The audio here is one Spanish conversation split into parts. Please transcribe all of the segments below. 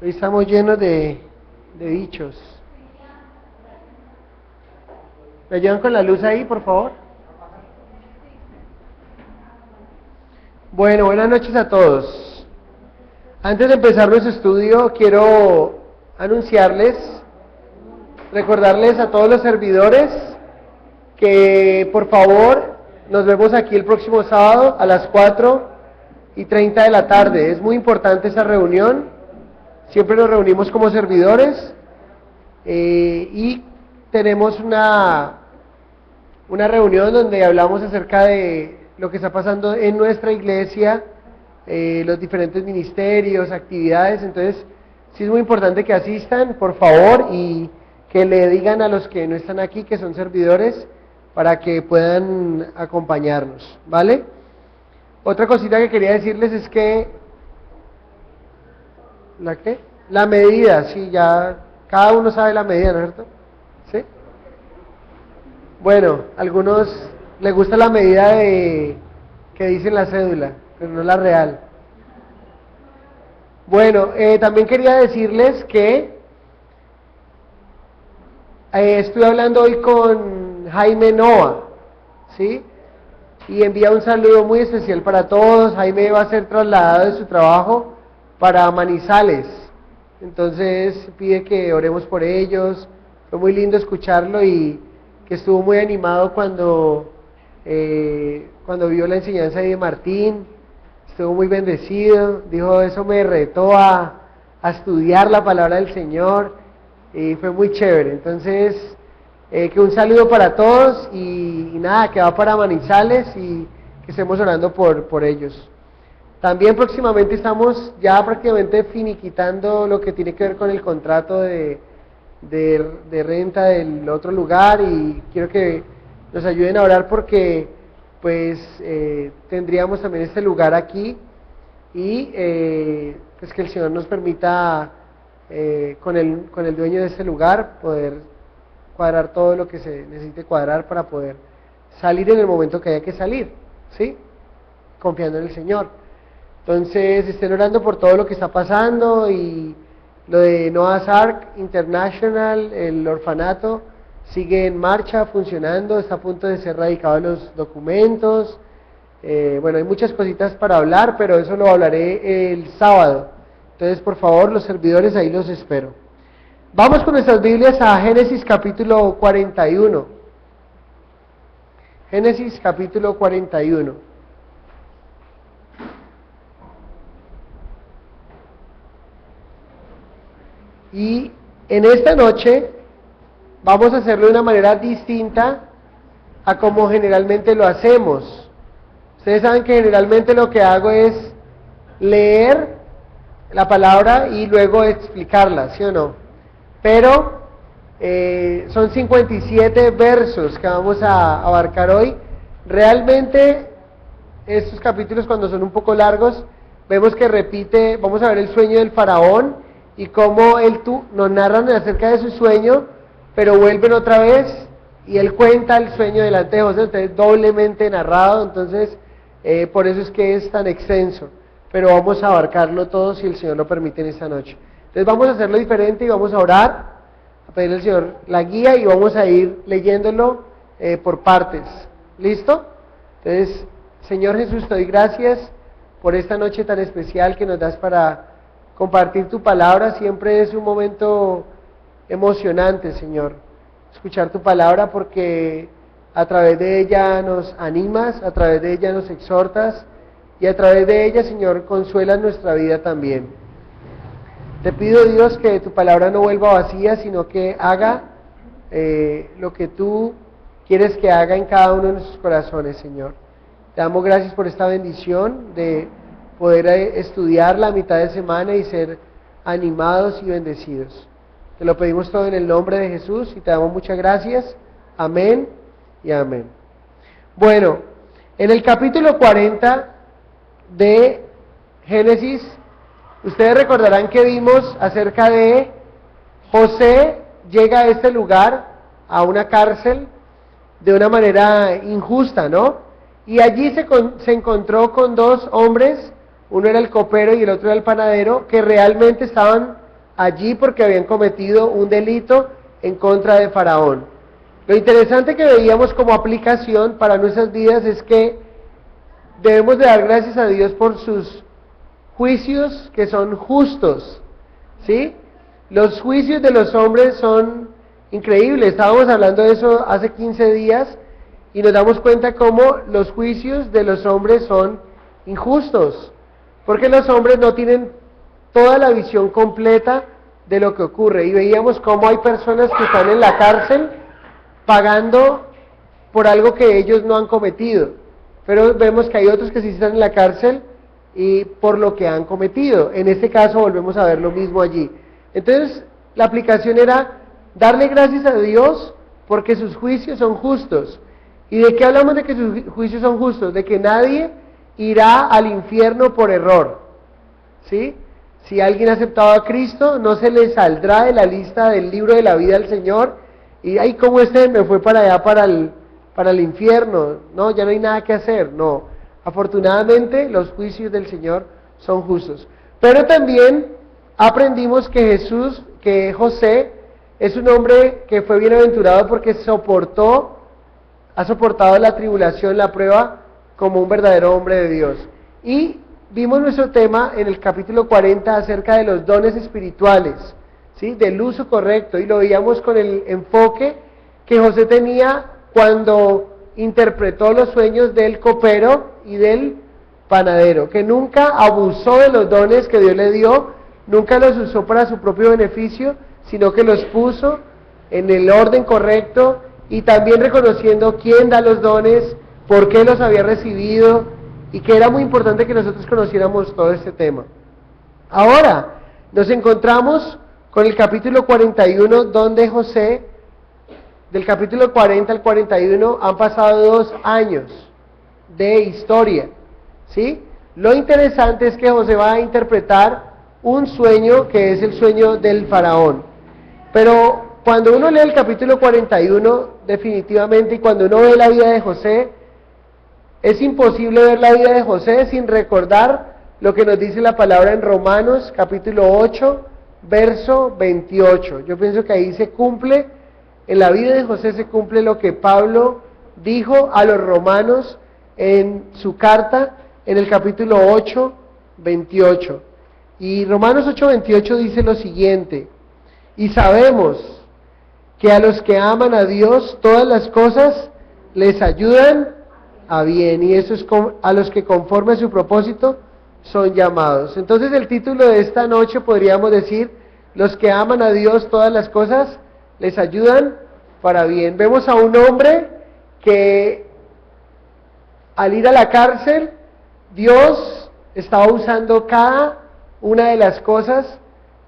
Hoy estamos llenos de dichos. ¿Me ayudan con la luz ahí, por favor? Bueno, buenas noches a todos. Antes de empezar nuestro estudio, quiero recordarles a todos los servidores que por favor nos vemos aquí el próximo sábado a las 4:30 de la tarde. Es muy importante esa reunión. Siempre nos reunimos como servidores y tenemos una reunión donde hablamos acerca de lo que está pasando en nuestra iglesia, los diferentes ministerios, actividades. Entonces sí es muy importante que asistan, por favor, y que le digan a los que no están aquí, que son servidores, para que puedan acompañarnos, ¿vale? Otra cosita que quería decirles es que la medida, sí, ya cada uno sabe la medida, ¿no es cierto? ¿Sí? Bueno, a algunos les gusta la medida que dice en la cédula, pero no la real. Bueno, también quería decirles que estuve hablando hoy con Jaime Noa, ¿sí? Y envía un saludo muy especial para todos. Jaime va a ser trasladado de su trabajo para Manizales, entonces pide que oremos por ellos. Fue muy lindo escucharlo y que estuvo muy animado cuando vio la enseñanza de Martín. Estuvo muy bendecido, dijo, eso me retó a estudiar la palabra del Señor y fue muy chévere. Entonces que un saludo para todos y nada, que va para Manizales y que estemos orando por ellos. También próximamente estamos ya prácticamente finiquitando lo que tiene que ver con el contrato de renta del otro lugar y quiero que nos ayuden a orar porque pues tendríamos también este lugar aquí y pues que el Señor nos permita con el dueño de este lugar poder cuadrar todo lo que se necesite cuadrar para poder salir en el momento que haya que salir, ¿sí? Confiando en el Señor. Entonces estén orando por todo lo que está pasando y lo de Noah's Ark International, el orfanato, sigue en marcha, funcionando, está a punto de ser radicados los documentos. Bueno, hay muchas cositas para hablar, pero eso lo hablaré el sábado. Entonces, por favor, los servidores, ahí los espero. Vamos con nuestras Biblias a Génesis capítulo 41. Génesis capítulo 41. Y en esta noche vamos a hacerlo de una manera distinta a como generalmente lo hacemos. Ustedes saben que generalmente lo que hago es leer la palabra y luego explicarla, ¿sí o no? Pero son 57 versos que vamos a abarcar hoy. Realmente estos capítulos, cuando son un poco largos, vemos que repite, vamos a ver el sueño del faraón y cómo nos narran acerca de su sueño, pero vuelven otra vez y él cuenta el sueño delante de José, entonces doblemente narrado. Entonces por eso es que es tan extenso, pero vamos a abarcarlo todo si el Señor lo permite en esta noche. Entonces vamos a hacerlo diferente y vamos a orar, a pedirle al Señor la guía y vamos a ir leyéndolo por partes. ¿Listo? Entonces, Señor Jesús, te doy gracias por esta noche tan especial que nos das para compartir tu palabra. Siempre es un momento emocionante, Señor, escuchar tu palabra porque a través de ella nos animas, a través de ella nos exhortas y a través de ella, Señor, consuelas nuestra vida también. Te pido, Dios, que tu palabra no vuelva vacía, sino que haga lo que tú quieres que haga en cada uno de nuestros corazones, Señor. Te damos gracias por esta bendición de poder estudiar la mitad de semana y ser animados y bendecidos. Te lo pedimos todo en el nombre de Jesús y te damos muchas gracias. Amén y amén. Bueno, en el capítulo 40 de Génesis, ustedes recordarán que vimos acerca de José llega a este lugar, a una cárcel, de una manera injusta, ¿no? Y allí se encontró con dos hombres, uno era el copero y el otro era el panadero, que realmente estaban allí porque habían cometido un delito en contra de Faraón. Lo interesante que veíamos como aplicación para nuestras vidas es que debemos de dar gracias a Dios por sus juicios que son justos, ¿sí? Los juicios de los hombres son increíbles. Estábamos hablando de eso hace 15 días y nos damos cuenta cómo los juicios de los hombres son injustos, porque los hombres no tienen toda la visión completa de lo que ocurre. Y veíamos cómo hay personas que están en la cárcel pagando por algo que ellos no han cometido, pero vemos que hay otros que sí están en la cárcel y por lo que han cometido. En este caso volvemos a ver lo mismo allí. Entonces la aplicación era darle gracias a Dios porque sus juicios son justos. ¿Y de qué hablamos de que sus juicios son justos? De que nadie irá al infierno por error, ¿sí? Si alguien ha aceptado a Cristo, no se le saldrá de la lista del libro de la vida del Señor y ahí como me fue para allá para el infierno, no, ya no hay nada que hacer. No, afortunadamente los juicios del Señor son justos. Pero también aprendimos que José es un hombre que fue bienaventurado porque ha soportado la tribulación, la prueba, como un verdadero hombre de Dios. Y vimos nuestro tema en el capítulo 40 acerca de los dones espirituales, ¿sí? Del uso correcto, y lo veíamos con el enfoque que José tenía cuando interpretó los sueños del copero y del panadero, que nunca abusó de los dones que Dios le dio, nunca los usó para su propio beneficio, sino que los puso en el orden correcto y también reconociendo quién da los dones, por qué los había recibido y que era muy importante que nosotros conociéramos todo este tema. Ahora nos encontramos con el capítulo 41 donde José, del capítulo 40 al 41 han pasado 2 años de historia, ¿sí? Lo interesante es que José va a interpretar un sueño que es el sueño del faraón. Pero cuando uno lee el capítulo 41, definitivamente, y cuando uno ve la vida de José, es imposible ver la vida de José sin recordar lo que nos dice la palabra en Romanos, capítulo 8, verso 28. Yo pienso que ahí se cumple, en la vida de José se cumple lo que Pablo dijo a los romanos en su carta, en el capítulo 8, 28. Y Romanos 8, 28 dice lo siguiente: y sabemos que a los que aman a Dios todas las cosas les ayudan a bien, y eso es a los que conforme a su propósito son llamados. Entonces el título de esta noche podríamos decir: los que aman a Dios todas las cosas les ayudan para bien. Vemos a un hombre que al ir a la cárcel, Dios estaba usando cada una de las cosas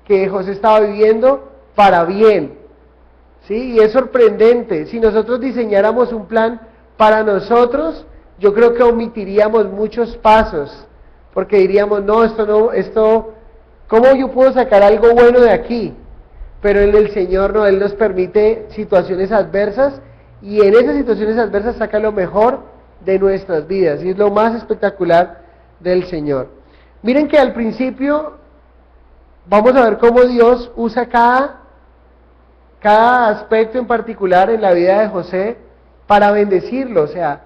que José estaba viviendo para bien, ¿sí? Y es sorprendente. Si nosotros diseñáramos un plan para nosotros, yo creo que omitiríamos muchos pasos, porque diríamos, ¿cómo yo puedo sacar algo bueno de aquí? Pero en el Señor no, Él nos permite situaciones adversas, y en esas situaciones adversas saca lo mejor de nuestras vidas, y es lo más espectacular del Señor. Miren que al principio vamos a ver cómo Dios usa cada aspecto en particular en la vida de José para bendecirlo. O sea,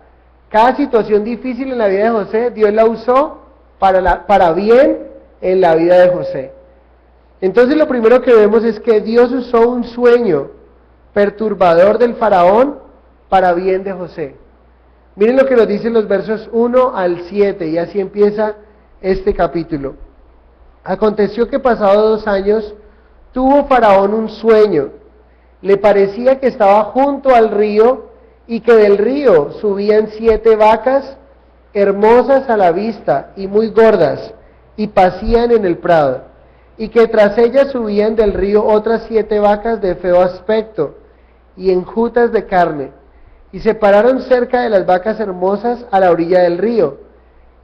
cada situación difícil en la vida de José, Dios la usó para bien en la vida de José. Entonces lo primero que vemos es que Dios usó un sueño perturbador del faraón para bien de José. Miren lo que nos dicen los versos 1 al 7, y así empieza este capítulo. Aconteció que pasados 2 años tuvo Faraón un sueño. Le parecía que estaba junto al río y que del río subían 7 vacas hermosas a la vista y muy gordas, y pacían en el prado, y que tras ellas subían del río otras 7 vacas de feo aspecto y enjutas de carne, y se pararon cerca de las vacas hermosas a la orilla del río,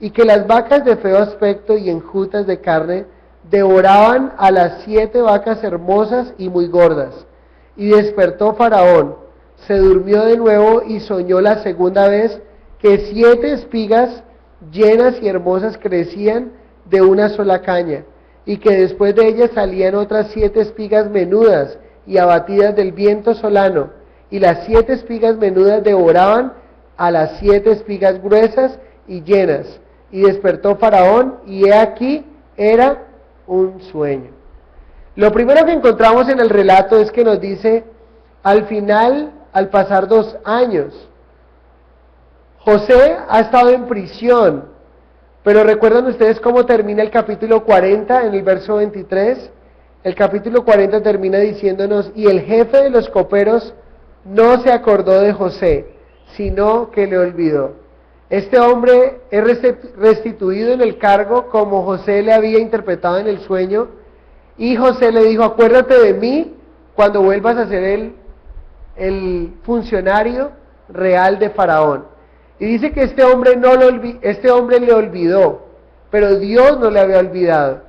y que las vacas de feo aspecto y enjutas de carne devoraban a las 7 vacas hermosas y muy gordas. Y despertó Faraón, se durmió de nuevo y soñó la segunda vez que 7 espigas llenas y hermosas crecían de una sola caña, y que después de ella salían otras 7 espigas menudas y abatidas del viento solano, y las 7 espigas menudas devoraban a las 7 espigas gruesas y llenas. Y despertó Faraón, y he aquí, era un sueño. Lo primero que encontramos en el relato es que nos dice, al final, al pasar 2 años, José ha estado en prisión, pero ¿recuerdan ustedes cómo termina el capítulo 40 en el verso 23? El capítulo 40 termina diciéndonos, y el jefe de los coperos no se acordó de José, sino que le olvidó. Este hombre es restituido en el cargo como José le había interpretado en el sueño, y José le dijo, acuérdate de mí cuando vuelvas a ser el funcionario real de Faraón. Y dice que este hombre le olvidó, pero Dios no le había olvidado.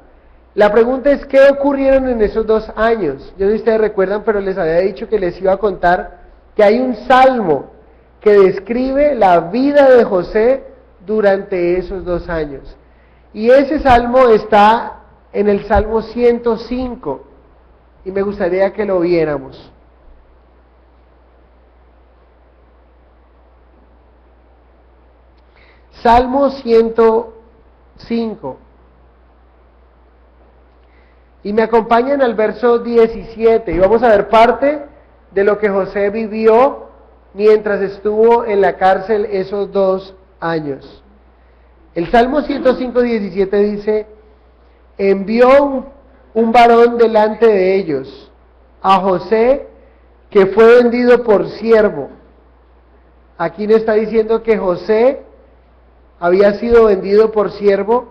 La pregunta es, ¿qué ocurrieron en esos 2 años? Yo no sé si ustedes recuerdan, pero les había dicho que les iba a contar que hay un salmo que describe la vida de José durante esos 2 años. Y ese salmo está en el Salmo 105, y me gustaría que lo viéramos. Salmo 105. Y me acompañan al verso 17, y vamos a ver parte de lo que José vivió mientras estuvo en la cárcel esos 2 años. El Salmo 105, 17 dice, envió un varón delante de ellos, a José, que fue vendido por siervo. Aquí no está diciendo que José había sido vendido por siervo.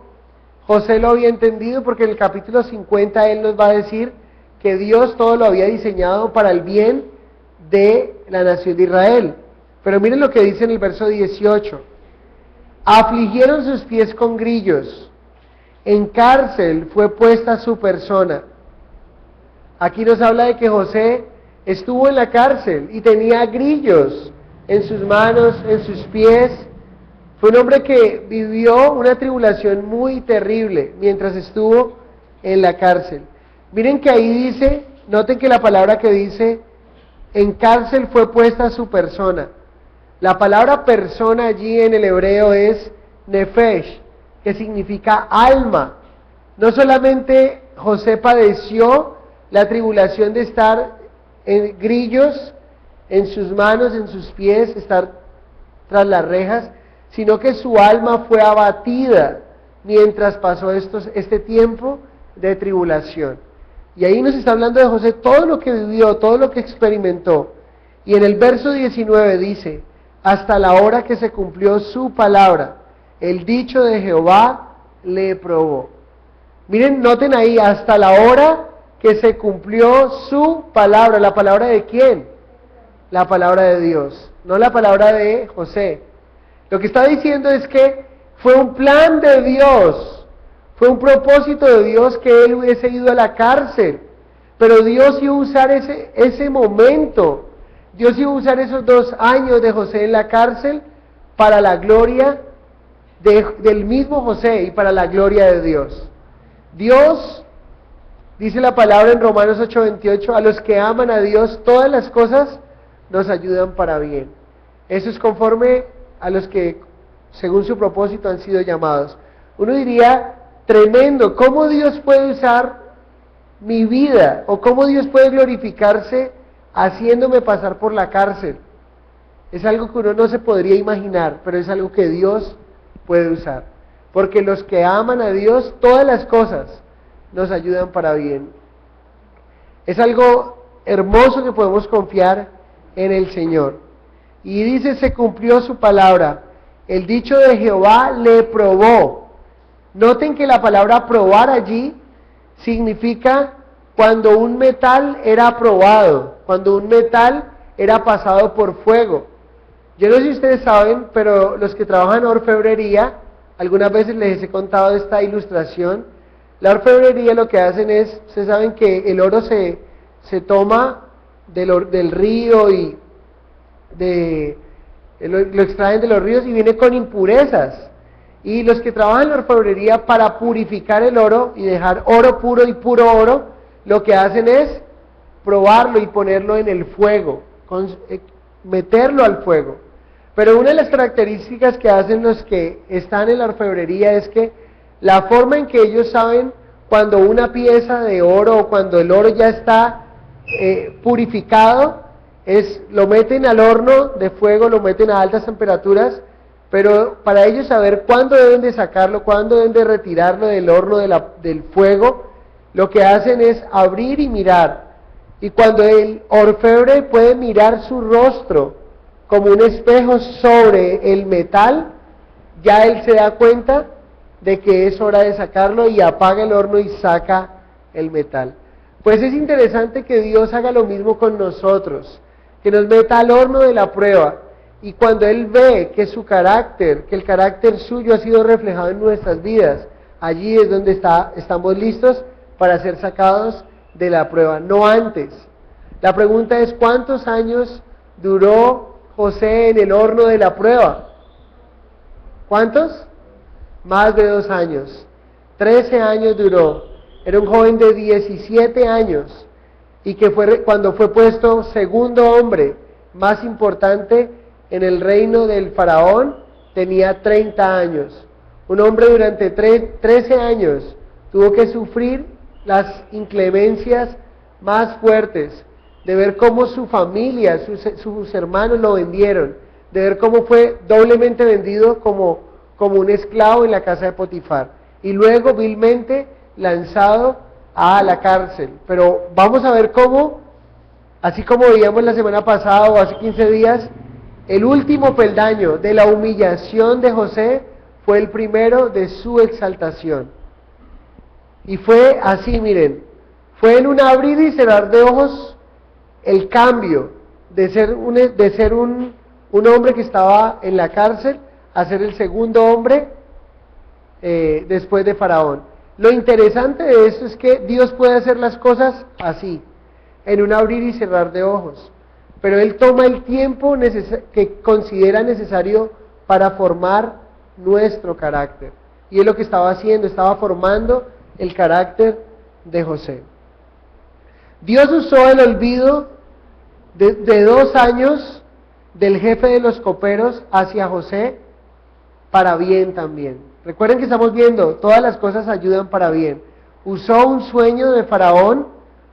José lo había entendido porque en el capítulo 50 él nos va a decir que Dios todo lo había diseñado para el bien de la nación de Israel. Pero miren lo que dice en el verso 18. Afligieron sus pies con grillos, en cárcel fue puesta su persona. Aquí nos habla de que José estuvo en la cárcel y tenía grillos en sus manos, en sus pies. Fue un hombre que vivió una tribulación muy terrible mientras estuvo en la cárcel. Miren que ahí dice, noten que la palabra que dice, en cárcel fue puesta su persona. La palabra persona allí en el hebreo es nefesh, que significa alma. No solamente José padeció la tribulación de estar en grillos en sus manos, en sus pies, estar tras las rejas, sino que su alma fue abatida mientras pasó este tiempo de tribulación. Y ahí nos está hablando de José, todo lo que vivió, todo lo que experimentó. Y en el verso 19 dice, hasta la hora que se cumplió su palabra, el dicho de Jehová le probó. Miren, noten ahí, hasta la hora que se cumplió su palabra. ¿La palabra de quién? La palabra de Dios, no la palabra de José. Lo que está diciendo es que fue un plan de Dios, fue un propósito de Dios que él hubiese ido a la cárcel, pero Dios iba a usar ese momento, Dios iba a usar esos 2 años de José en la cárcel para la gloria del mismo José y para la gloria de Dios. Dios, dice la palabra en Romanos 8:28, a los que aman a Dios todas las cosas nos ayudan para bien. Eso es conforme a los que según su propósito han sido llamados. Uno diría, tremendo, ¿cómo Dios puede usar mi vida? ¿O cómo Dios puede glorificarse haciéndome pasar por la cárcel? Es algo que uno no se podría imaginar, pero es algo que Dios puede usar. Porque los que aman a Dios, todas las cosas nos ayudan para bien. Es algo hermoso que podemos confiar en el Señor. Y dice, se cumplió su palabra. El dicho de Jehová le probó. Noten que la palabra probar allí significa cuando un metal era probado, cuando un metal era pasado por fuego. Yo no sé si ustedes saben, pero los que trabajan en orfebrería, algunas veces les he contado esta ilustración. La orfebrería lo que hacen es, ustedes saben que el oro se toma del río y lo extraen de los ríos y viene con impurezas. Y los que trabajan en la orfebrería para purificar el oro y dejar oro puro y puro oro, lo que hacen es probarlo y ponerlo en el fuego, meterlo al fuego. Pero una de las características que hacen los que están en la orfebrería es que la forma en que ellos saben cuando una pieza de oro o cuando el oro ya está purificado, lo meten al horno de fuego, lo meten a altas temperaturas, pero para ellos saber cuándo deben de sacarlo, cuándo deben de retirarlo del horno del fuego, lo que hacen es abrir y mirar. Y cuando el orfebre puede mirar su rostro como un espejo sobre el metal, ya él se da cuenta de que es hora de sacarlo y apaga el horno y saca el metal. Pues es interesante que Dios haga lo mismo con nosotros, que nos meta al horno de la prueba, y cuando Él ve que su carácter, que el carácter suyo ha sido reflejado en nuestras vidas, allí es donde estamos listos para ser sacados de la prueba, no antes. La pregunta es, ¿cuántos años duró José en el horno de la prueba? ¿Cuántos? Más de 2 años. 13 años duró. Era un joven de 17 años y que cuando fue puesto segundo hombre más importante en el reino del faraón, tenía 30 años. Un hombre durante 13 años tuvo que sufrir las inclemencias más fuertes, de ver cómo su familia, sus hermanos lo vendieron, de ver cómo fue doblemente vendido como un esclavo en la casa de Potifar, y luego vilmente lanzado a la cárcel. Pero vamos a ver cómo, así como veíamos la semana pasada o hace 15 días, el último peldaño de la humillación de José fue el primero de su exaltación. Y fue así, miren, fue en un abrir y cerrar de ojos el cambio de ser un hombre que estaba en la cárcel a ser el segundo hombre después de Faraón. Lo interesante de esto es que Dios puede hacer las cosas así, en un abrir y cerrar de ojos, pero Él toma el tiempo que considera necesario para formar nuestro carácter. Y es lo que estaba haciendo, estaba formando el carácter de José. Dios usó el olvido de 2 años del jefe de los coperos hacia José para bien también. Recuerden que estamos viendo, todas las cosas ayudan para bien. Usó un sueño de Faraón,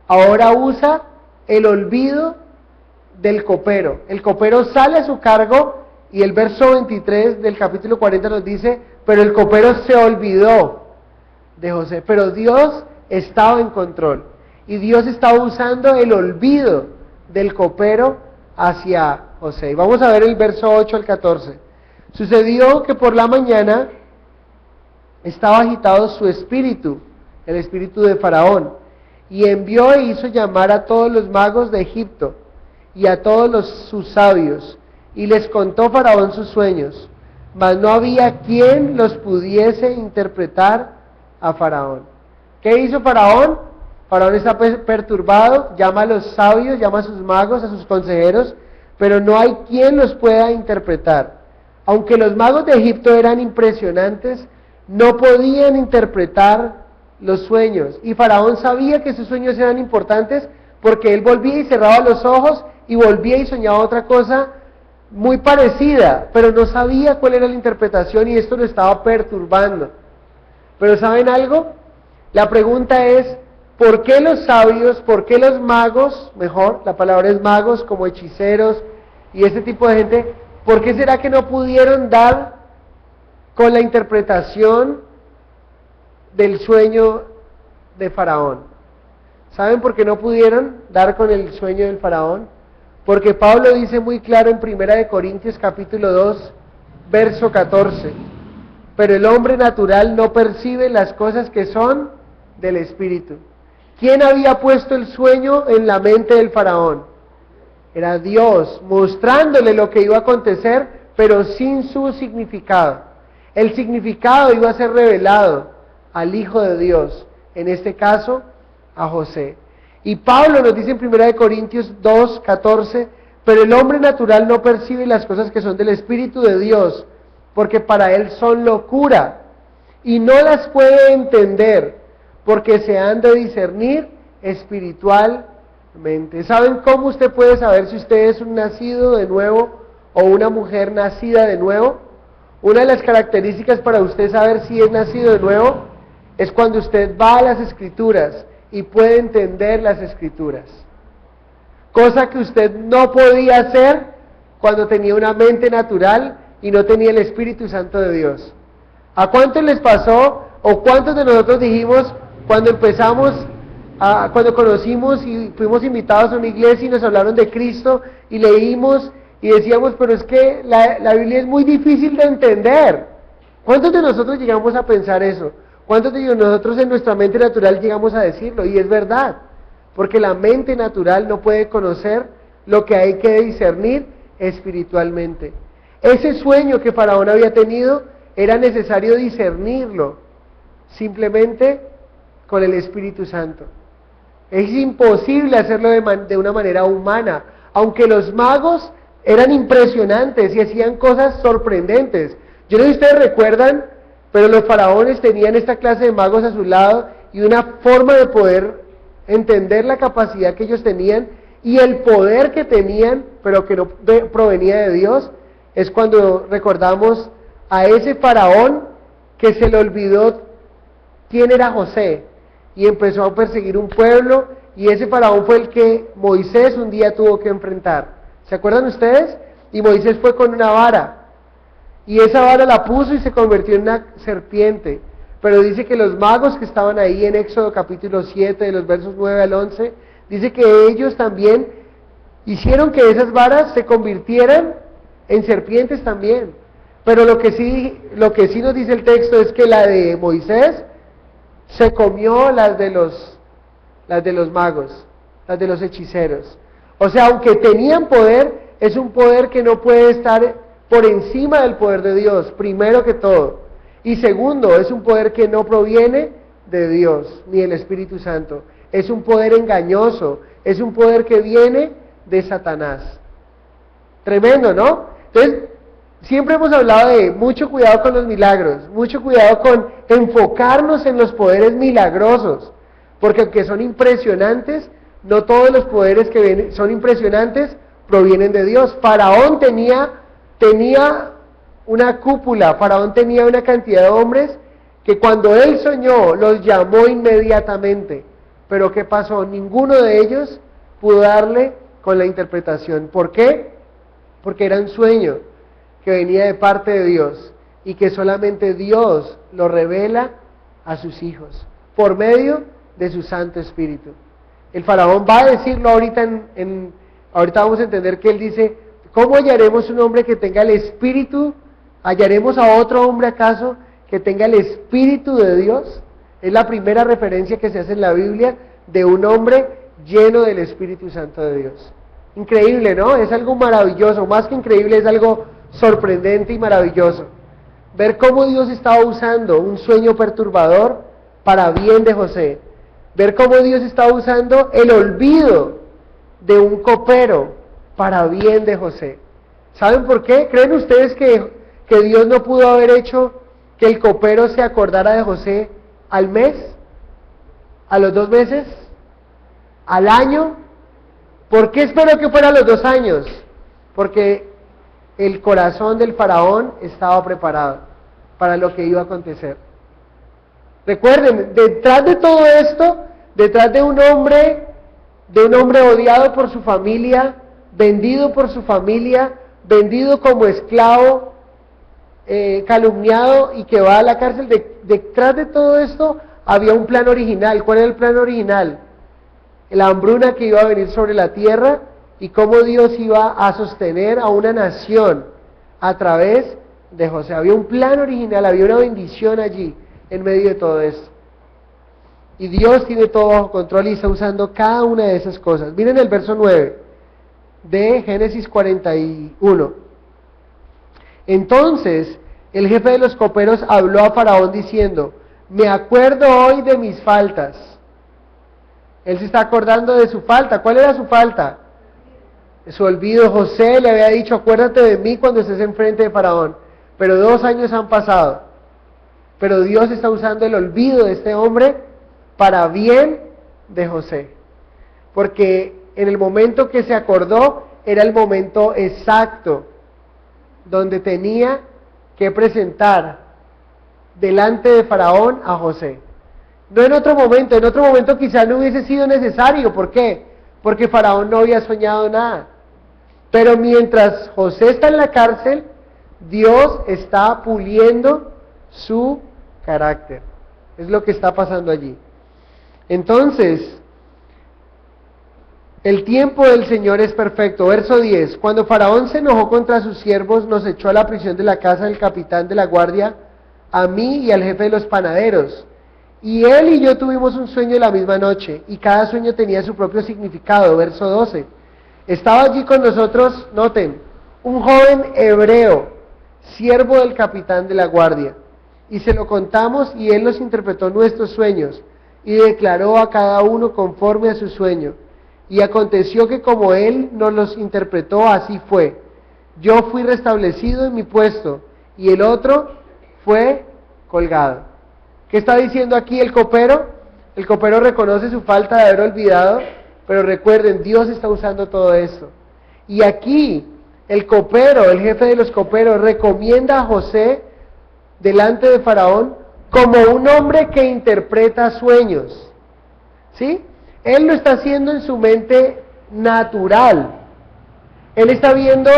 ahora usa el olvido del copero. El copero sale a su cargo y el verso 23 del capítulo 40 nos dice, pero el copero se olvidó de José, pero Dios estaba en control y Dios estaba usando el olvido del copero hacia José. Y vamos a ver el verso 8 al 14. Sucedió que por la mañana estaba agitado su espíritu, el espíritu de Faraón, y envió e hizo llamar a todos los magos de Egipto y a todos sus sabios, y les contó Faraón sus sueños, mas no había quien los pudiese interpretar a Faraón. ¿Qué hizo Faraón? Faraón está perturbado, llama a los sabios, llama a sus magos, a sus consejeros, pero no hay quien los pueda interpretar. Aunque los magos de Egipto eran impresionantes, no podían interpretar los sueños. Y Faraón sabía que sus sueños eran importantes porque él volvía y cerraba los ojos y volvía y soñaba otra cosa muy parecida, pero no sabía cuál era la interpretación y esto lo estaba perturbando. Pero ¿saben algo? La pregunta es, ¿por qué los sabios, por qué los magos, mejor, la palabra es magos como hechiceros y ese tipo de gente, por qué será que no pudieron dar con la interpretación del sueño de Faraón? ¿Saben por qué no pudieron dar con el sueño del Faraón? Porque Pablo dice muy claro en 1 Corintios capítulo 2, verso 14, pero el hombre natural no percibe las cosas que son del Espíritu. ¿Quién había puesto el sueño en la mente del Faraón? Era Dios, mostrándole lo que iba a acontecer, pero sin su significado. El significado iba a ser revelado al Hijo de Dios, en este caso, a José. Y Pablo nos dice en 1 Corintios 2, 14, pero el hombre natural no percibe las cosas que son del Espíritu de Dios, porque para él son locura, y no las puede entender, porque se han de discernir espiritualmente. ¿Saben cómo usted puede saber si usted es un nacido de nuevo o una mujer nacida de nuevo? Una de las características para usted saber si es nacido de nuevo es cuando usted va a las Escrituras y puede entender las Escrituras. Cosa que usted no podía hacer cuando tenía una mente natural y no tenía el Espíritu Santo de Dios. ¿A cuántos les pasó o cuántos de nosotros dijimos cuando empezamos, cuando conocimos y fuimos invitados a una iglesia y nos hablaron de Cristo y leímos y decíamos, pero es que la Biblia es muy difícil de entender? ¿Cuántos de nosotros llegamos a pensar eso? ¿Cuántos de nosotros en nuestra mente natural llegamos a decirlo? Y es verdad, porque la mente natural no puede conocer lo que hay que discernir espiritualmente. Ese sueño que Faraón había tenido era necesario discernirlo simplemente con el Espíritu Santo. Es imposible hacerlo de una manera humana, aunque los magos eran impresionantes y hacían cosas sorprendentes. Yo no sé si ustedes recuerdan, pero los faraones tenían esta clase de magos a su lado y una forma de poder entender la capacidad que ellos tenían y el poder que tenían, pero que no provenía de Dios, es cuando recordamos a ese faraón que se le olvidó quién era José y empezó a perseguir un pueblo, y ese faraón fue el que Moisés un día tuvo que enfrentar. ¿Se acuerdan ustedes? Y Moisés fue con una vara, y esa vara la puso y se convirtió en una serpiente. Pero dice que los magos que estaban ahí en Éxodo capítulo 7, de los versos 9 al 11, dice que ellos también hicieron que esas varas se convirtieran en serpientes también. Pero lo que sí nos dice el texto es que la de Moisés se comió las de los magos, las de los hechiceros. O sea, aunque tenían poder, es un poder que no puede estar por encima del poder de Dios, primero que todo. Y segundo, es un poder que no proviene de Dios, ni del Espíritu Santo. Es un poder engañoso, es un poder que viene de Satanás. Tremendo, ¿no? Entonces, siempre hemos hablado de mucho cuidado con los milagros, mucho cuidado con enfocarnos en los poderes milagrosos, porque aunque son impresionantes, no todos los poderes que son impresionantes provienen de Dios. Faraón tenía una cúpula, Faraón tenía una cantidad de hombres que cuando él soñó los llamó inmediatamente, pero ¿qué pasó? Ninguno de ellos pudo darle con la interpretación. ¿Por qué? Porque era un sueño que venía de parte de Dios y que solamente Dios lo revela a sus hijos por medio de su Santo Espíritu. El faraón va a decirlo ahorita ahorita vamos a entender que él dice, ¿cómo hallaremos un hombre que tenga el Espíritu? ¿Hallaremos a otro hombre acaso que tenga el Espíritu de Dios? Es la primera referencia que se hace en la Biblia de un hombre lleno del Espíritu Santo de Dios. Increíble, ¿no? Es algo maravilloso, más que increíble, es algo sorprendente y maravilloso. Ver cómo Dios estaba usando un sueño perturbador para bien de José. Ver cómo Dios estaba usando el olvido de un copero para bien de José. ¿Saben por qué? ¿Creen ustedes que Dios no pudo haber hecho que el copero se acordara de José al mes? ¿A los 2 meses? ¿Al año? ¿Por qué esperó que fuera a los 2 años? Porque el corazón del faraón estaba preparado para lo que iba a acontecer. Recuerden, detrás de todo esto, detrás de un hombre odiado por su familia, vendido por su familia, vendido como esclavo, calumniado y que va a la cárcel, detrás de todo esto había un plan original. ¿Cuál era el plan original? La hambruna que iba a venir sobre la tierra y cómo Dios iba a sostener a una nación a través de José. Había un plan original, había una bendición allí en medio de todo esto. Y Dios tiene todo bajo control y está usando cada una de esas cosas. Miren el verso 9 de Génesis 41. Entonces el jefe de los coperos habló a Faraón diciendo, me acuerdo hoy de mis faltas. Él se está acordando de su falta. ¿Cuál era su falta? Su olvido. José le había dicho, acuérdate de mí cuando estés enfrente de Faraón. pero 2 años han pasado. Pero Dios está usando el olvido de este hombre para bien de José. Porque en el momento que se acordó, era el momento exacto donde tenía que presentar delante de Faraón a José. No en otro momento quizás no hubiese sido necesario. ¿Por qué? Porque Faraón no había soñado nada. Pero mientras José está en la cárcel, Dios está puliendo su carácter. Es lo que está pasando allí. Entonces, el tiempo del Señor es perfecto. Verso 10. Cuando Faraón se enojó contra sus siervos, nos echó a la prisión de la casa del capitán de la guardia, a mí y al jefe de los panaderos. Y él y yo tuvimos un sueño la misma noche, y cada sueño tenía su propio significado. Verso 12. Estaba allí con nosotros, noten, un joven hebreo, siervo del capitán de la guardia. Y se lo contamos y él nos interpretó nuestros sueños y declaró a cada uno conforme a su sueño. Y aconteció que como él nos los interpretó, así fue. Yo fui restablecido en mi puesto y el otro fue colgado. ¿Qué está diciendo aquí el copero? El copero reconoce su falta de haber olvidado, pero recuerden, Dios está usando todo esto. Y aquí el copero, el jefe de los coperos, recomienda a José delante de Faraón como un hombre que interpreta sueños. ¿Sí? Él lo está haciendo en su mente natural. Él está viendo,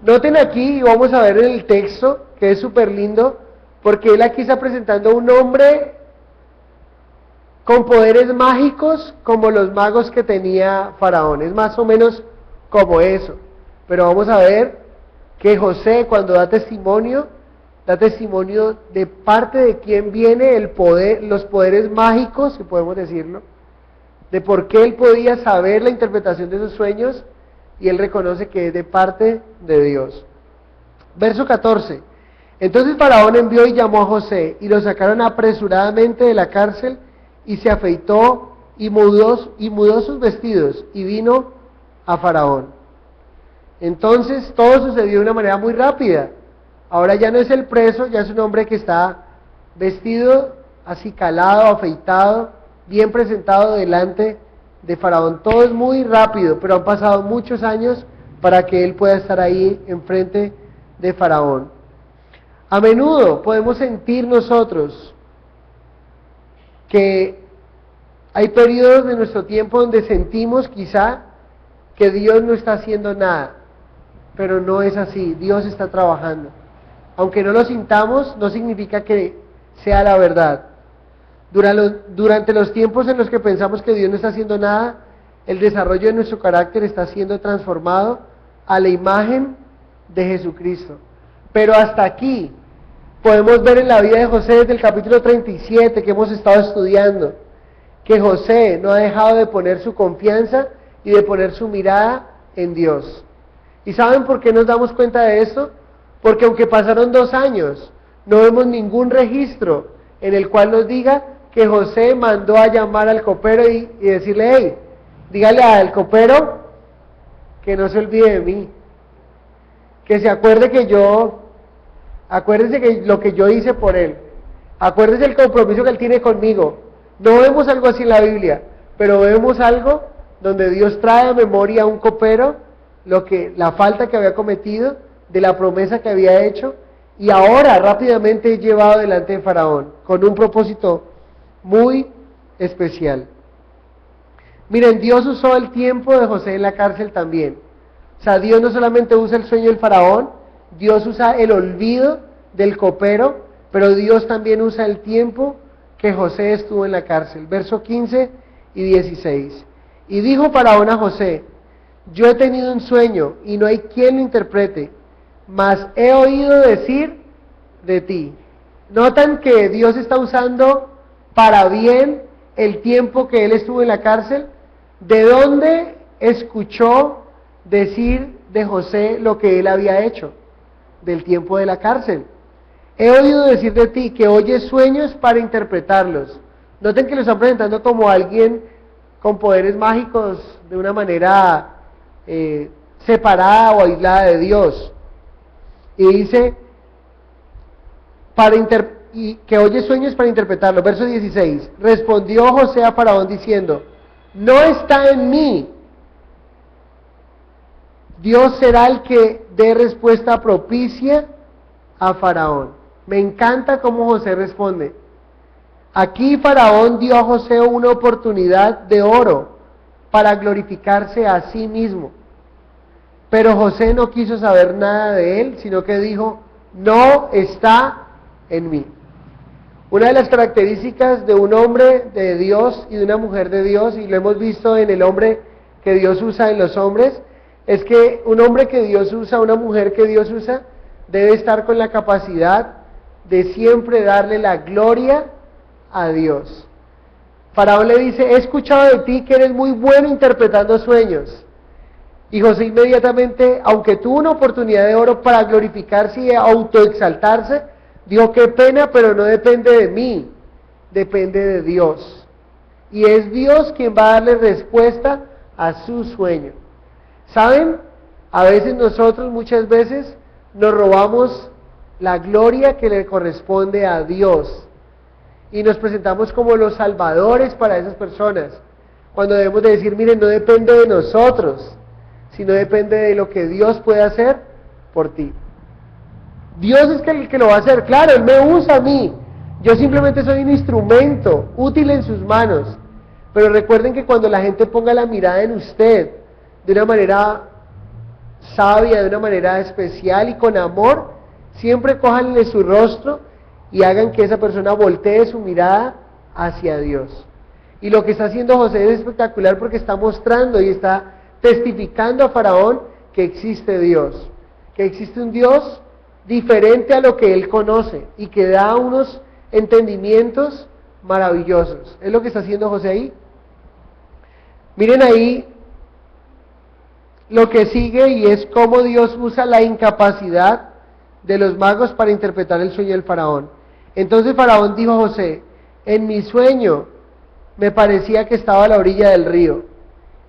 noten aquí, y vamos a ver en el texto, que es súper lindo, porque él aquí está presentando a un hombre con poderes mágicos como los magos que tenía Faraón. Es más o menos como eso. Pero vamos a ver que José, cuando da testimonio de parte de quién viene el poder, los poderes mágicos, si podemos decirlo, de por qué él podía saber la interpretación de sus sueños, y él reconoce que es de parte de Dios. Verso 14. Entonces Faraón envió y llamó a José, y lo sacaron apresuradamente de la cárcel, y se afeitó, y mudó sus vestidos, y vino a Faraón. Entonces todo sucedió de una manera muy rápida. Ahora ya no es el preso, ya es un hombre que está vestido, acicalado, afeitado, bien presentado delante de Faraón. Todo es muy rápido, pero han pasado muchos años para que él pueda estar ahí enfrente de Faraón. A menudo podemos sentir nosotros que hay periodos de nuestro tiempo donde sentimos quizá que Dios no está haciendo nada, pero no es así. Dios está trabajando. Aunque no lo sintamos, no significa que sea la verdad. Durante los tiempos en los que pensamos que Dios no está haciendo nada, el desarrollo de nuestro carácter está siendo transformado a la imagen de Jesucristo. Pero hasta aquí podemos ver en la vida de José desde el capítulo 37 que hemos estado estudiando, que José no ha dejado de poner su confianza y de poner su mirada en Dios. ¿Y saben por qué nos damos cuenta de esto? Porque aunque pasaron 2 años, no vemos ningún registro en el cual nos diga que José mandó a llamar al copero y decirle, hey, dígale al copero que no se olvide de mí, que se acuerde acuérdese que lo que yo hice por él, acuérdese el compromiso que él tiene conmigo. No vemos algo así en la Biblia, pero vemos algo donde Dios trae a memoria a un copero la falta que había cometido, de la promesa que había hecho, y ahora rápidamente es llevado delante de Faraón, con un propósito muy especial. Miren, Dios usó el tiempo de José en la cárcel también. O sea, Dios no solamente usa el sueño del Faraón, Dios usa el olvido del copero, pero Dios también usa el tiempo que José estuvo en la cárcel. Verso 15 y 16. Y dijo Faraón a José, yo he tenido un sueño y no hay quien lo interprete, mas he oído decir de ti. ¿Notan que Dios está usando para bien el tiempo que él estuvo en la cárcel? ¿De dónde escuchó decir de José lo que él había hecho? Del tiempo de la cárcel. He oído decir de ti que oyes sueños para interpretarlos. Noten que lo están presentando como alguien con poderes mágicos de una manera separada o aislada de Dios. Y dice, y que oye sueños para interpretarlos. Verso 16. Respondió José a Faraón diciendo: no está en mí. Dios será el que dé respuesta propicia a Faraón. Me encanta cómo José responde. Aquí Faraón dio a José una oportunidad de oro para glorificarse a sí mismo. Pero José no quiso saber nada de él, sino que dijo: no está en mí. Una de las características de un hombre de Dios y de una mujer de Dios, y lo hemos visto en el hombre que Dios usa en los hombres, es que un hombre que Dios usa, una mujer que Dios usa, debe estar con la capacidad de siempre darle la gloria a Dios. Faraón le dice: he escuchado de ti que eres muy bueno interpretando sueños. Y José inmediatamente, aunque tuvo una oportunidad de oro para glorificarse y autoexaltarse, dijo: qué pena, pero no depende de mí, depende de Dios. Y es Dios quien va a darle respuesta a su sueño. ¿Saben? A veces nosotros, muchas veces, nos robamos la gloria que le corresponde a Dios. Y nos presentamos como los salvadores para esas personas. Cuando debemos de decir: miren, no depende de nosotros, sino depende de lo que Dios puede hacer por ti. Dios es el que lo va a hacer. Claro, Él me usa a mí. Yo simplemente soy un instrumento útil en sus manos. Pero recuerden que cuando la gente ponga la mirada en usted de una manera sabia, de una manera especial y con amor, siempre cójanle su rostro y hagan que esa persona voltee su mirada hacia Dios. Y lo que está haciendo José es espectacular, porque está mostrando y está testificando a Faraón que existe Dios, que existe un Dios diferente a lo que él conoce y que da unos entendimientos maravillosos. Es lo que está haciendo José ahí. Miren ahí lo que sigue, y es cómo Dios usa la incapacidad de los magos para interpretar el sueño del Faraón. Entonces Faraón dijo a José: en mi sueño me parecía que estaba a la orilla del río,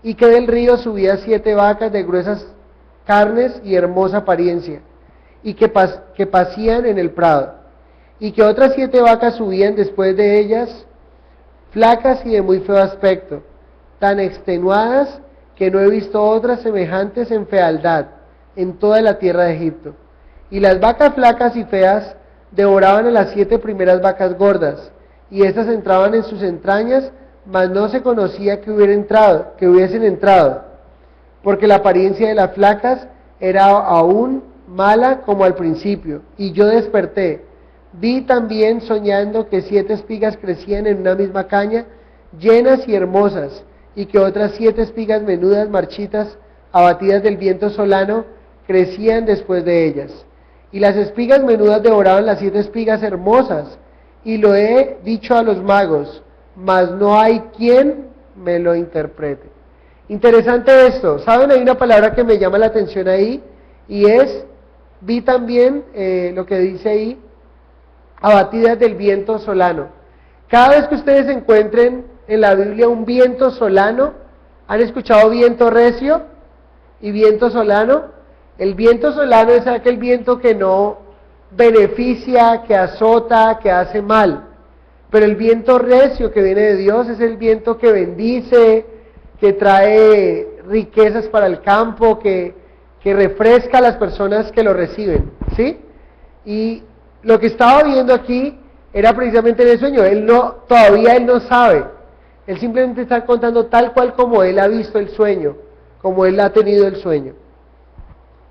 y que del río subía 7 vacas de gruesas carnes y hermosa apariencia, y que pacían en el prado, y que otras 7 vacas subían después de ellas, flacas y de muy feo aspecto, tan extenuadas que no he visto otras semejantes en fealdad en toda la tierra de Egipto. Y las vacas flacas y feas devoraban a las 7 primeras vacas gordas, y éstas entraban en sus entrañas, mas no se conocía que hubiesen entrado, porque la apariencia de las flacas era aún mala como al principio. Y yo desperté, vi también soñando que 7 espigas crecían en una misma caña, llenas y hermosas, y que otras 7 espigas menudas, marchitas, abatidas del viento solano, crecían después de ellas. Y las espigas menudas devoraban las 7 espigas hermosas, y lo he dicho a los magos, mas no hay quien me lo interprete. Interesante esto. ¿Saben? Hay una palabra que me llama la atención ahí, y es, vi también lo que dice ahí, abatidas del viento solano. Cada vez que ustedes encuentren en la Biblia un viento solano, ¿han escuchado viento recio y viento solano? El viento solano es aquel viento que no beneficia, que azota, que hace mal. Pero el viento recio que viene de Dios es el viento que bendice, que trae riquezas para el campo, que refresca a las personas que lo reciben, ¿sí? Y lo que estaba viendo aquí era precisamente en el sueño. Todavía él no sabe. Él simplemente está contando tal cual como él ha visto el sueño, como él ha tenido el sueño.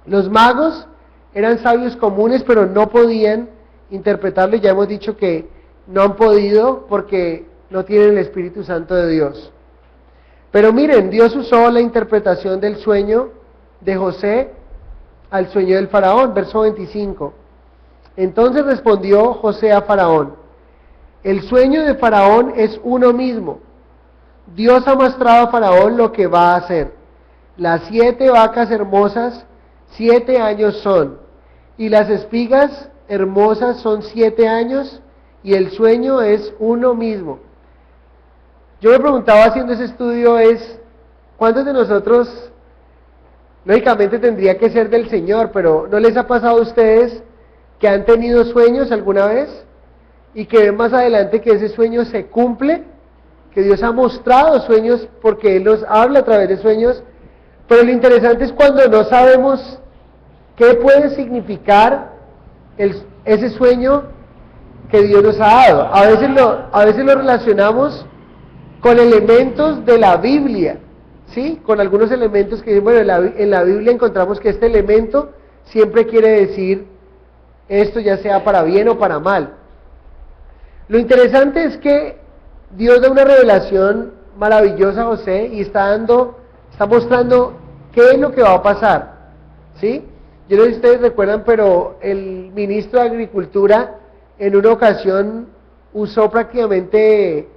Los magos eran sabios comunes, pero no podían interpretarlo. Ya hemos dicho que no han podido porque no tienen el Espíritu Santo de Dios. Pero miren, Dios usó la interpretación del sueño de José al sueño del Faraón. Verso 25. Entonces respondió José a Faraón: el sueño de Faraón es uno mismo. Dios ha mostrado a Faraón lo que va a hacer. Las 7 vacas hermosas 7 años son, y las espigas hermosas son 7 años, y el sueño es uno mismo. Yo me preguntaba haciendo ese estudio ¿cuántos de nosotros, lógicamente tendría que ser del Señor, pero ¿no les ha pasado a ustedes que han tenido sueños alguna vez y que ven más adelante que ese sueño se cumple, que Dios ha mostrado sueños porque Él nos habla a través de sueños, pero lo interesante es cuando no sabemos qué puede significar ese sueño que Dios nos ha dado. A veces lo relacionamos con elementos de la Biblia, ¿sí? Con algunos elementos que, bueno, en la Biblia encontramos que este elemento siempre quiere decir esto, ya sea para bien o para mal. Lo interesante es que Dios da una revelación maravillosa a José y está mostrando qué es lo que va a pasar, ¿sí? Yo no sé si ustedes recuerdan, pero el ministro de Agricultura en una ocasión usó prácticamente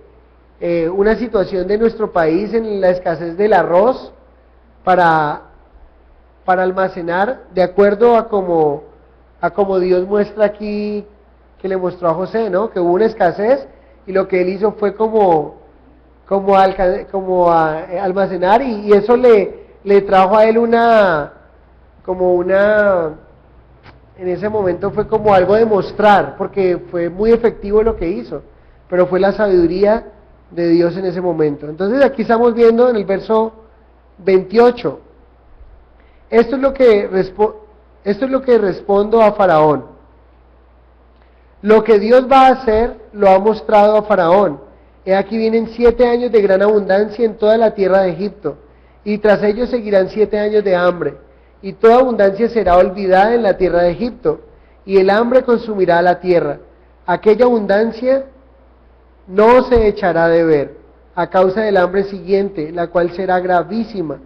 una situación de nuestro país en la escasez del arroz para almacenar, de acuerdo a como Dios muestra aquí, que le mostró a José, ¿no? Que hubo una escasez y lo que él hizo fue almacenar y eso le trajo a él en ese momento fue como algo de mostrar, porque fue muy efectivo lo que hizo, pero fue la sabiduría de Dios en ese momento. Entonces aquí estamos viendo en el verso 28, esto es lo que respondo a Faraón. Lo que Dios va a hacer lo ha mostrado a Faraón. He aquí vienen 7 años de gran abundancia en toda la tierra de Egipto, y tras ellos seguirán 7 años de hambre, y toda abundancia será olvidada en la tierra de Egipto, y el hambre consumirá la tierra. Aquella abundancia no se echará de ver, a causa del hambre siguiente, la cual será gravísima.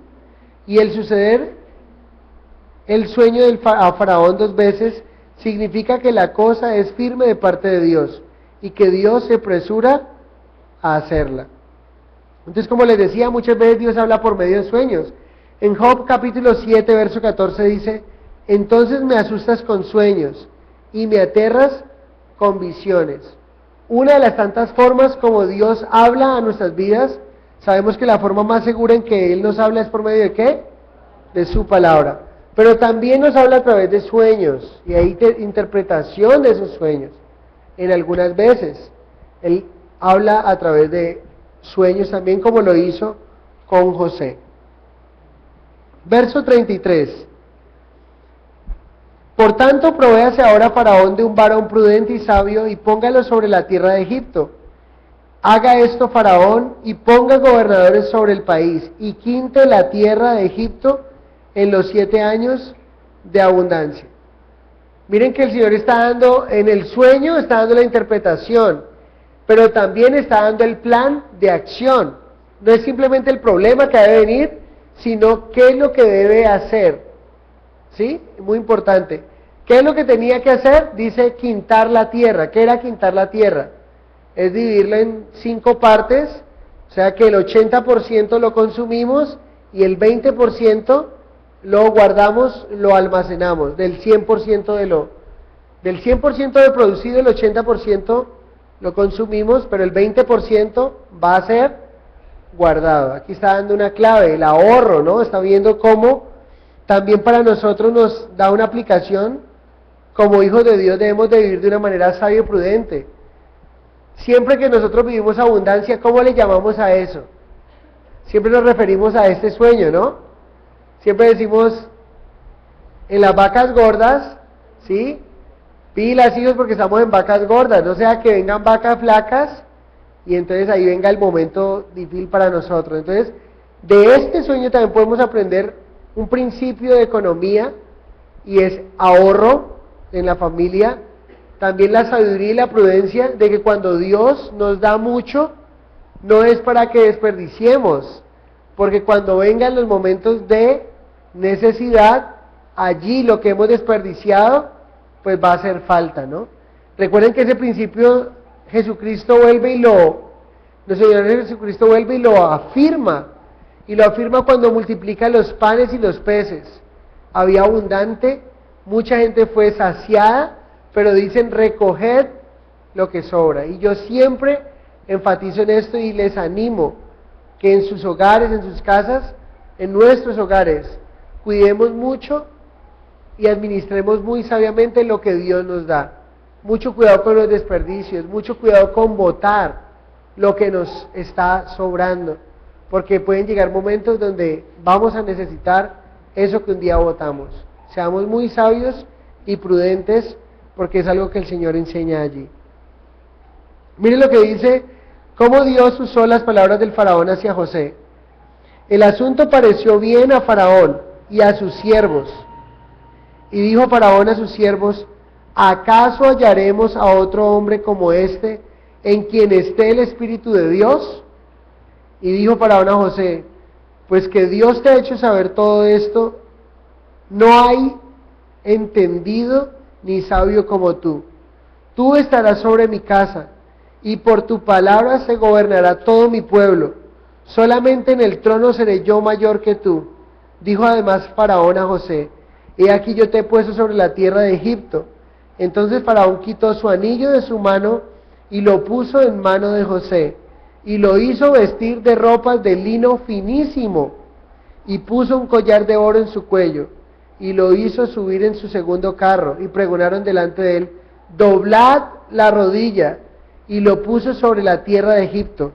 Y el suceder el sueño a Faraón 2 veces significa que la cosa es firme de parte de Dios, y que Dios se apresura a hacerla. Entonces, como les decía, muchas veces Dios habla por medio de sueños. En Job capítulo 7, verso 14 dice, entonces me asustas con sueños y me aterras con visiones. Una de las tantas formas como Dios habla a nuestras vidas, sabemos que la forma más segura en que Él nos habla es por medio de ¿qué? De su palabra. Pero también nos habla a través de sueños, y hay interpretación de esos sueños. En algunas veces, Él habla a través de sueños también, como lo hizo con José. Verso 33. Por tanto, provéase ahora Faraón de un varón prudente y sabio, y póngalo sobre la tierra de Egipto. Haga esto Faraón, y ponga gobernadores sobre el país, y quinte la tierra de Egipto en los 7 años de abundancia. Miren que el Señor está dando, en el sueño está dando la interpretación, pero también está dando el plan de acción. No es simplemente el problema que debe venir, sino qué es lo que debe hacer. ¿Sí? Muy importante. ¿Qué es lo que tenía que hacer? Dice quintar la tierra. ¿Qué era quintar la tierra? Es dividirla en 5 partes, o sea que el 80% lo consumimos y el 20% lo guardamos, lo almacenamos. Del 100% del 100% de producido, el 80% lo consumimos, pero el 20% va a ser guardado. Aquí está dando una clave, el ahorro, ¿no? Está viendo cómo también para nosotros nos da una aplicación. Como hijos de Dios debemos de vivir de una manera sabia y prudente. Siempre que nosotros vivimos abundancia, ¿cómo le llamamos a eso? Siempre nos referimos a este sueño, ¿no? Siempre decimos, en las vacas gordas, ¿sí? Pilas, hijos, porque estamos en vacas gordas, no sea que vengan vacas flacas y entonces ahí venga el momento difícil para nosotros. Entonces, de este sueño también podemos aprender un principio de economía, y es ahorro en la familia, también la sabiduría y la prudencia de que cuando Dios nos da mucho, no es para que desperdiciemos, porque cuando vengan los momentos de necesidad, allí lo que hemos desperdiciado, pues va a hacer falta, ¿no? Recuerden que ese principio Jesucristo vuelve y nuestro Señor Jesucristo vuelve y lo afirma cuando multiplica los panes y los peces. Había abundante, mucha gente fue saciada, pero dicen recoged lo que sobra. Y yo siempre enfatizo en esto y les animo que en sus hogares, en sus casas, en nuestros hogares, cuidemos mucho y administremos muy sabiamente lo que Dios nos da. Mucho cuidado con los desperdicios, mucho cuidado con botar lo que nos está sobrando, porque pueden llegar momentos donde vamos a necesitar eso que un día botamos. Seamos muy sabios y prudentes, porque es algo que el Señor enseña allí. Miren lo que dice, cómo Dios usó las palabras del faraón hacia José. El asunto pareció bien a Faraón y a sus siervos. Y dijo Faraón a sus siervos, ¿acaso hallaremos a otro hombre como este, en quien esté el Espíritu de Dios? Y dijo Faraón a José, pues que Dios te ha hecho saber todo esto, no hay entendido ni sabio como tú. Tú estarás sobre mi casa, y por tu palabra se gobernará todo mi pueblo. Solamente en el trono seré yo mayor que tú. Dijo además Faraón a José, he aquí yo te he puesto sobre la tierra de Egipto. Entonces Faraón quitó su anillo de su mano y lo puso en mano de José, y lo hizo vestir de ropas de lino finísimo, y puso un collar de oro en su cuello, y lo hizo subir en su segundo carro, y pregonaron delante de él, doblad la rodilla, y lo puso sobre la tierra de Egipto.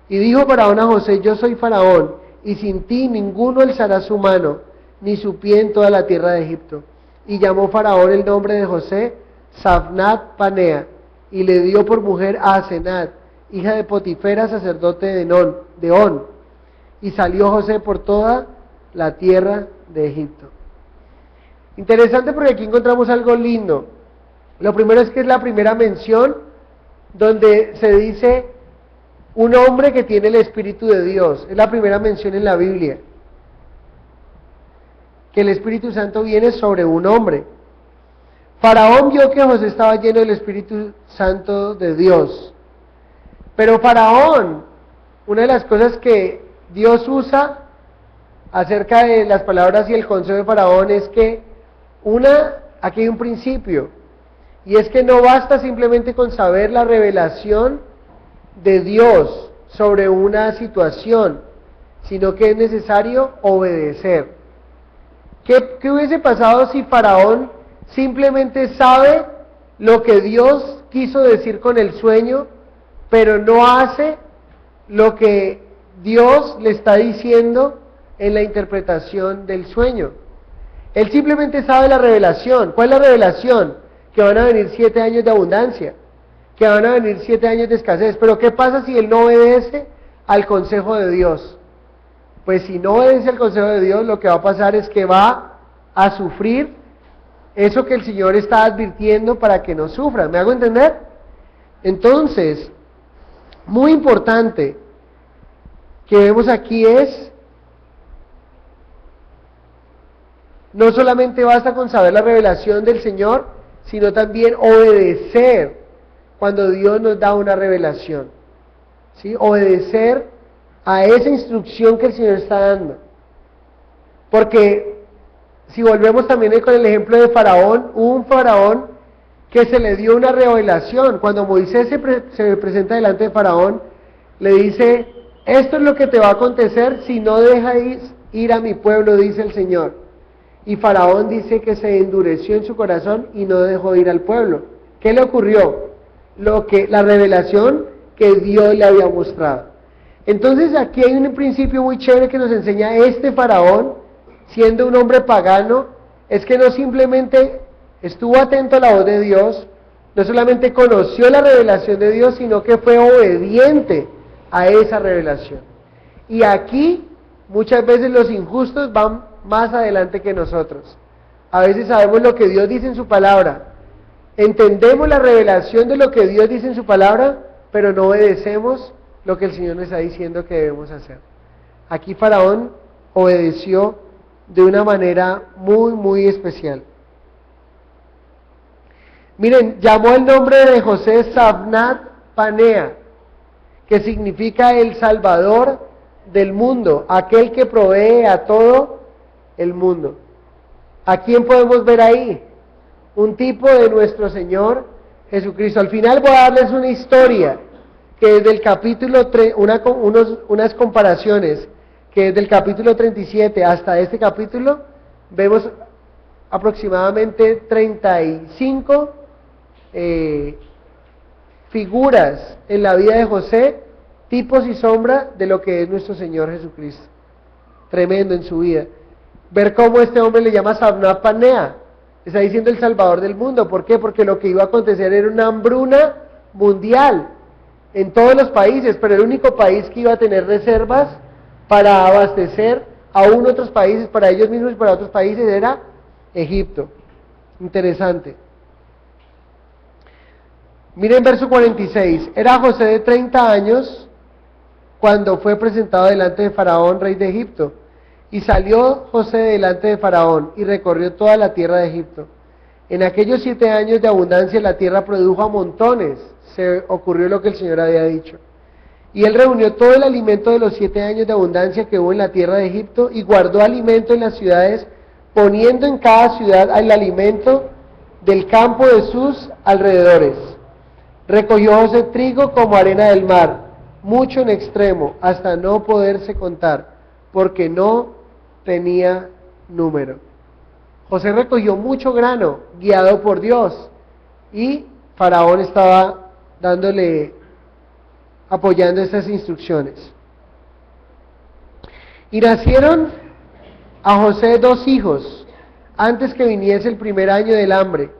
Y dijo Faraón a José, yo soy Faraón, y sin ti ninguno alzará su mano, ni su pie en toda la tierra de Egipto. Y llamó Faraón el nombre de José, Safnat Panea, y le dio por mujer a Asenat, hija de Potifera, sacerdote de On. Y salió José por toda la tierra de Egipto. Interesante porque aquí encontramos algo lindo. Lo primero es que es la primera mención donde se dice un hombre que tiene el Espíritu de Dios. Es la primera mención en la Biblia, que el Espíritu Santo viene sobre un hombre. Faraón vio que José estaba lleno del Espíritu Santo de Dios. Pero Faraón, una de las cosas que Dios usa acerca de las palabras y el consejo de Faraón es que aquí hay un principio, y es que no basta simplemente con saber la revelación de Dios sobre una situación, sino que es necesario obedecer. ¿Qué hubiese pasado si Faraón simplemente sabe lo que Dios quiso decir con el sueño, pero no hace lo que Dios le está diciendo en la interpretación del sueño? Él simplemente sabe la revelación. ¿Cuál es la revelación? Que van a venir 7 años de abundancia, que van a venir 7 años de escasez. Pero ¿qué pasa si él no obedece al consejo de Dios? Pues si no obedece al consejo de Dios, lo que va a pasar es que va a sufrir eso que el Señor está advirtiendo para que no sufran. ¿Me hago entender? Entonces, muy importante que vemos aquí es, no solamente basta con saber la revelación del Señor, sino también obedecer cuando Dios nos da una revelación, ¿sí? Obedecer a esa instrucción que el Señor está dando. Porque si volvemos también con el ejemplo de Faraón, hubo un Faraón que se le dio una revelación. Cuando Moisés se presenta delante de Faraón, le dice, esto es lo que te va a acontecer si no dejáis ir a mi pueblo, dice el Señor. Y Faraón dice que se endureció en su corazón y no dejó ir al pueblo. ¿Qué le ocurrió? La revelación que Dios le había mostrado. Entonces aquí hay un principio muy chévere que nos enseña este Faraón, siendo un hombre pagano, es que no simplemente estuvo atento a la voz de Dios, no solamente conoció la revelación de Dios, sino que fue obediente a esa revelación. Y aquí muchas veces los injustos van más adelante que nosotros. A veces sabemos lo que Dios dice en su palabra, entendemos la revelación de lo que Dios dice en su palabra, pero no obedecemos lo que el Señor nos está diciendo que debemos hacer. Aquí Faraón obedeció de una manera muy, muy especial. Miren, llamó el nombre de José Safnat Panea, que significa el Salvador del mundo, aquel que provee a todo el mundo. ¿A quién podemos ver ahí? Un tipo de nuestro Señor Jesucristo. Al final voy a darles una historia, que es del capítulo 3, unas comparaciones, que es del capítulo 37 hasta este capítulo, vemos aproximadamente 35 figuras en la vida de José, tipos y sombra de lo que es nuestro Señor Jesucristo. Tremendo en su vida. Ver cómo este hombre le llama Sabna Panea, está diciendo el Salvador del mundo. ¿Por qué? Porque lo que iba a acontecer era una hambruna mundial en todos los países, pero el único país que iba a tener reservas para abastecer aún otros países, para ellos mismos y para otros países, era Egipto. Interesante. Miren verso 46. Era José de 30 años cuando fue presentado delante de Faraón, rey de Egipto. Y salió José delante de Faraón y recorrió toda la tierra de Egipto. En aquellos 7 años de abundancia la tierra produjo a montones. Se ocurrió lo que el Señor había dicho. Y él reunió todo el alimento de los 7 años de abundancia que hubo en la tierra de Egipto y guardó alimento en las ciudades, poniendo en cada ciudad el alimento del campo de sus alrededores. Recogió José trigo como arena del mar, mucho en extremo, hasta no poderse contar, porque no tenía número. José recogió mucho grano, guiado por Dios, y Faraón estaba apoyando estas instrucciones. Y nacieron a José 2 hijos, antes que viniese el primer año del hambre,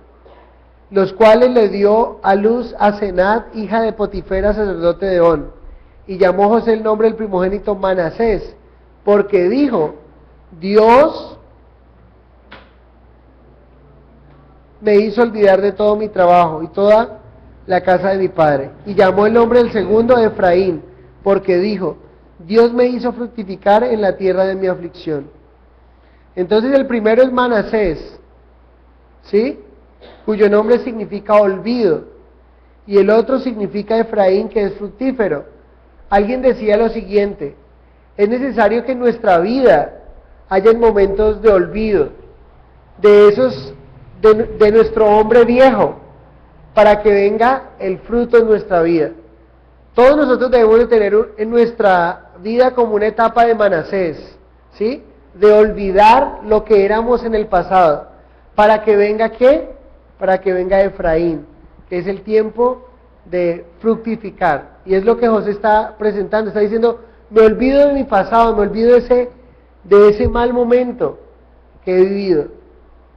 los cuales le dio a luz a Senat, hija de Potifera, sacerdote de On, y llamó José el nombre del primogénito Manasés, porque dijo: Dios me hizo olvidar de todo mi trabajo y toda la casa de mi padre. Y llamó el nombre del segundo Efraín, porque dijo: Dios me hizo fructificar en la tierra de mi aflicción. Entonces el primero es Manasés, ¿sí?, cuyo nombre significa olvido, y el otro significa Efraín, que es fructífero. Alguien decía lo siguiente: es necesario que en nuestra vida hayan momentos de olvido, de nuestro hombre viejo, para que venga el fruto en nuestra vida. Todos nosotros debemos de tener en nuestra vida como una etapa de Manasés, ¿sí?, de olvidar lo que éramos en el pasado, para que venga ¿qué? Para que venga Efraín, que es el tiempo de fructificar. Y es lo que José está presentando, está diciendo: me olvido de mi pasado, me olvido de ese mal momento que he vivido,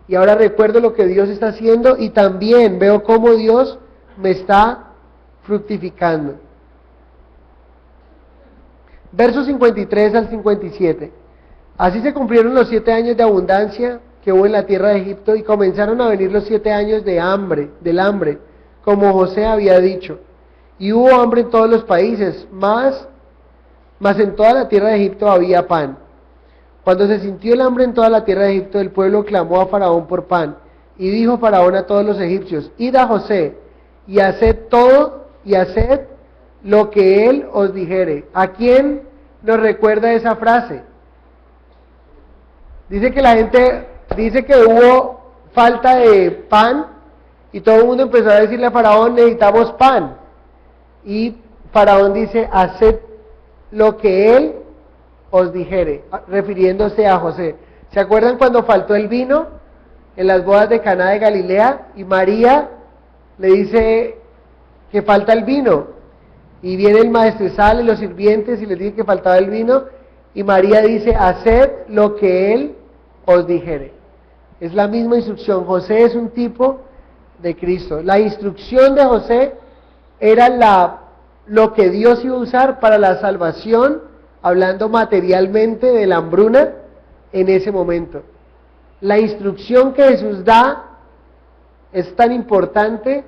y ahora recuerdo lo que Dios está haciendo, y también veo cómo Dios me está fructificando. Versos 53 al 57. Así se cumplieron los 7 años de abundancia que hubo en la tierra de Egipto, y comenzaron a venir los 7 años del hambre, como José había dicho. Y hubo hambre en todos los países, mas en toda la tierra de Egipto había pan. Cuando se sintió el hambre en toda la tierra de Egipto, el pueblo clamó a Faraón por pan. Y dijo Faraón a todos los egipcios: id a José, y haced lo que él os dijere. ¿A quién nos recuerda esa frase? Dice que hubo falta de pan, y todo el mundo empezó a decirle a Faraón: necesitamos pan. Y Faraón dice: haced lo que él os dijere, refiriéndose a José. ¿Se acuerdan cuando faltó el vino en las bodas de Caná de Galilea? Y María le dice que falta el vino, y viene el maestresal y los sirvientes y les dice que faltaba el vino, y María dice: haced lo que él os dijere. Es la misma instrucción. José es un tipo de Cristo. La instrucción de José era lo que Dios iba a usar para la salvación, hablando materialmente de la hambruna en ese momento. La instrucción que Jesús da es tan importante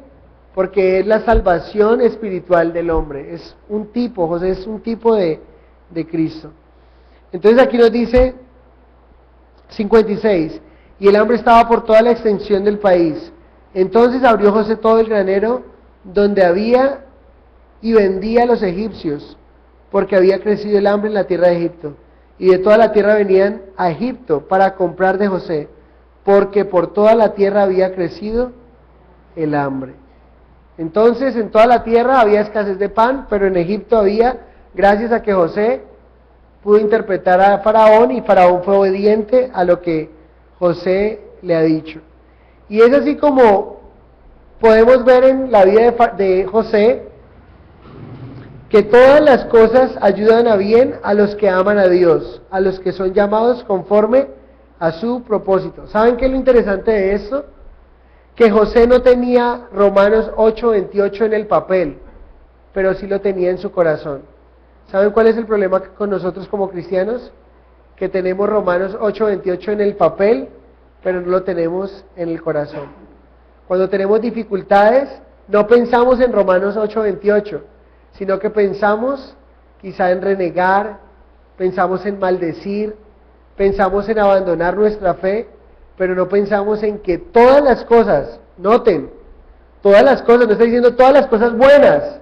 porque es la salvación espiritual del hombre. Es un tipo, José es un tipo de Cristo. Entonces aquí nos dice 56, y el hambre estaba por toda la extensión del país. Entonces abrió José todo el granero donde había y vendía a los egipcios, porque había crecido el hambre en la tierra de Egipto. Y de toda la tierra venían a Egipto para comprar de José, porque por toda la tierra había crecido el hambre. Entonces en toda la tierra había escasez de pan, pero en Egipto había, gracias a que José pudo interpretar a Faraón, y Faraón fue obediente a lo que José le ha dicho. Y es así como podemos ver en la vida de José, que todas las cosas ayudan a bien a los que aman a Dios, a los que son llamados conforme a su propósito. ¿Saben qué es lo interesante de esto? Que José no tenía Romanos 8:28 en el papel, pero sí lo tenía en su corazón. ¿Saben cuál es el problema con nosotros como cristianos? Que tenemos Romanos 8:28 en el papel, pero no lo tenemos en el corazón. Cuando tenemos dificultades, no pensamos en Romanos 8:28, sino que pensamos quizá en renegar, pensamos en maldecir, pensamos en abandonar nuestra fe, pero no pensamos en que todas las cosas, noten, todas las cosas, no está diciendo todas las cosas buenas,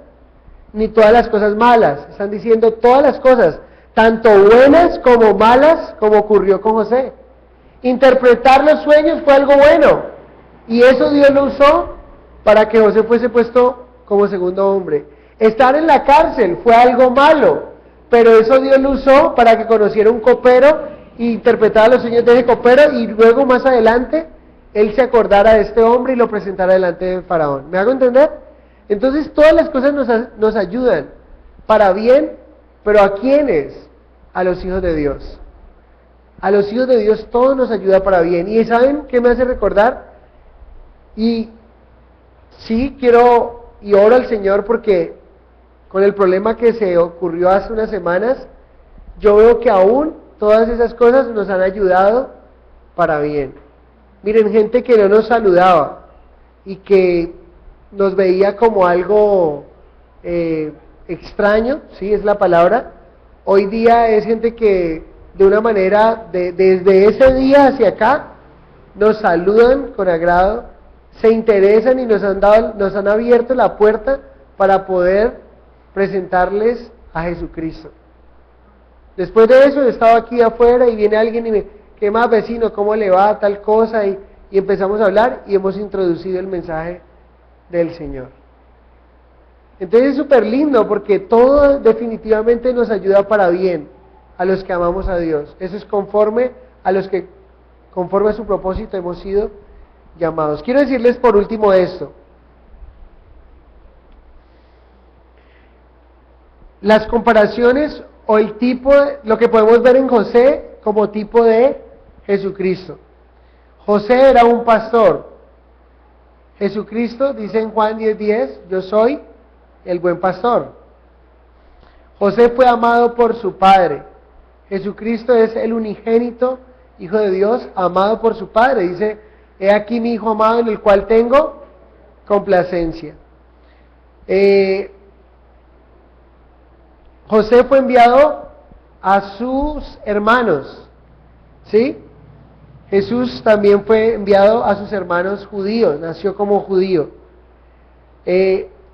ni todas las cosas malas, están diciendo todas las cosas, tanto buenas como malas, como ocurrió con José. Interpretar los sueños fue algo bueno, y eso Dios lo usó para que José fuese puesto como segundo hombre. Estar en la cárcel fue algo malo, pero eso Dios lo usó para que conociera un copero e interpretara los sueños de ese copero, y luego más adelante él se acordara de este hombre y lo presentara delante de Faraón. ¿Me hago entender? Entonces todas las cosas nos ayudan para bien, pero ¿a quiénes? A los hijos de Dios. A los hijos de Dios todo nos ayuda para bien. ¿Y saben qué me hace recordar? Y sí quiero y oro al Señor porque con el problema que se ocurrió hace unas semanas, yo veo que aún todas esas cosas nos han ayudado para bien. Miren, gente que no nos saludaba y que nos veía como algo extraño, sí, es la palabra. Hoy día es gente que de una manera, desde ese día hacia acá, nos saludan con agrado, se interesan y nos han abierto la puerta para poder presentarles a Jesucristo. Después de eso, he estado aquí afuera y viene alguien y me, ¿qué más, vecino? ¿Cómo le va? Tal cosa, y empezamos a hablar y hemos introducido el mensaje del Señor. Entonces es súper lindo porque todo definitivamente nos ayuda para bien a los que amamos a Dios. Eso es conforme a los que, conforme a su propósito, hemos sido llamados. Quiero decirles por último esto. Las comparaciones o el tipo, lo que podemos ver en José como tipo de Jesucristo. José era un pastor. Jesucristo dice en Juan 10:10, yo soy el buen pastor. José fue amado por su padre. Jesucristo es el unigénito Hijo de Dios, amado por su Padre. Dice, he aquí mi Hijo amado en el cual tengo complacencia. José fue enviado a sus hermanos, ¿sí? Jesús también fue enviado a sus hermanos judíos, nació como judío.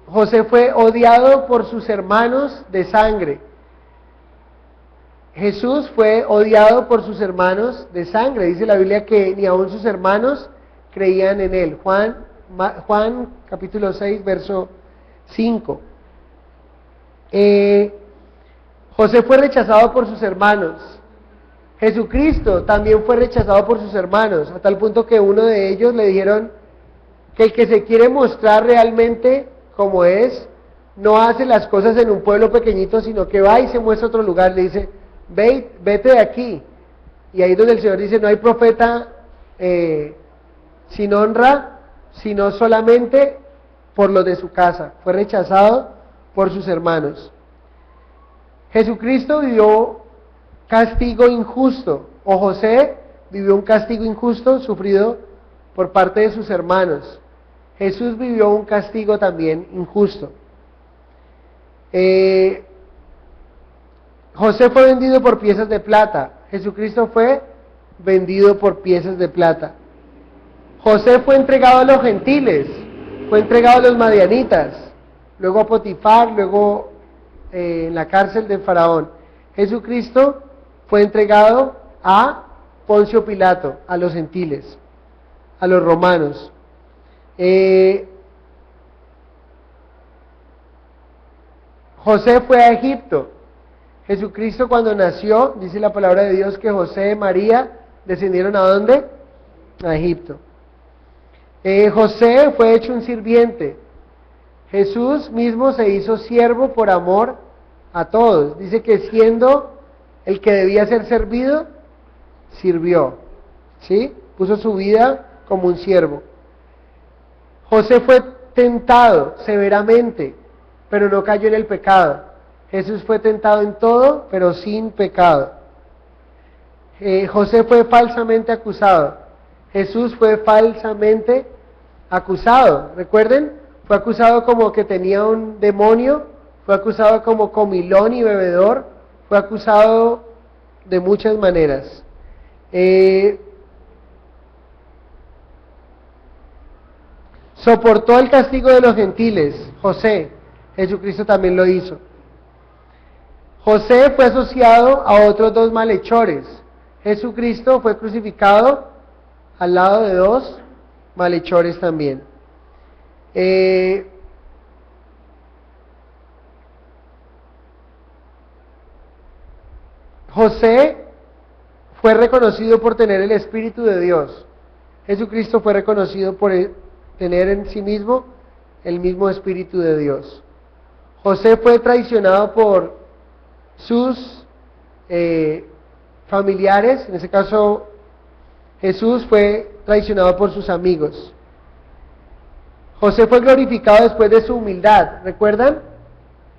José fue odiado por sus hermanos de sangre. Jesús fue odiado por sus hermanos de sangre. Dice la Biblia que ni aun sus hermanos creían en él. Juan capítulo 6, verso 5. José fue rechazado por sus hermanos. Jesucristo también fue rechazado por sus hermanos, a tal punto que uno de ellos le dijeron que el que se quiere mostrar realmente como es, no hace las cosas en un pueblo pequeñito, sino que va y se muestra a otro lugar. Le dice, vete de aquí. Y ahí donde el Señor dice, no hay profeta sin honra, sino solamente por los de su casa. Fue rechazado por sus hermanos. Jesucristo vivió castigo injusto, o José vivió un castigo injusto sufrido por parte de sus hermanos. Jesús vivió un castigo también injusto. José fue vendido por piezas de plata. Jesucristo fue vendido por piezas de plata. José fue entregado a los gentiles, fue entregado a los madianitas, luego a Potifar, luego en la cárcel de Faraón. Jesucristo fue entregado a Poncio Pilato, a los gentiles, a los romanos. José fue a Egipto. Jesucristo cuando nació, dice la palabra de Dios que José y María descendieron ¿a dónde? a Egipto. José fue hecho un sirviente. Jesús mismo se hizo siervo por amor a todos. Dice que siendo el que debía ser servido, sirvió. ¿Sí? Puso su vida como un siervo. José fue tentado severamente, pero no cayó en el pecado. Jesús fue tentado en todo, pero sin pecado. José fue falsamente acusado. Jesús fue falsamente acusado. ¿Recuerden? Fue acusado como que tenía un demonio, fue acusado como comilón y bebedor, fue acusado de muchas maneras. Soportó el castigo de los gentiles, José. Jesucristo también lo hizo. José fue asociado a otros dos malhechores. Jesucristo fue crucificado al lado de dos malhechores también. José fue reconocido por tener el Espíritu de Dios. Jesucristo fue reconocido por tener en sí mismo el mismo Espíritu de Dios. José fue traicionado por sus familiares, en ese caso Jesús fue traicionado por sus amigos. José fue glorificado después de su humildad, ¿recuerdan?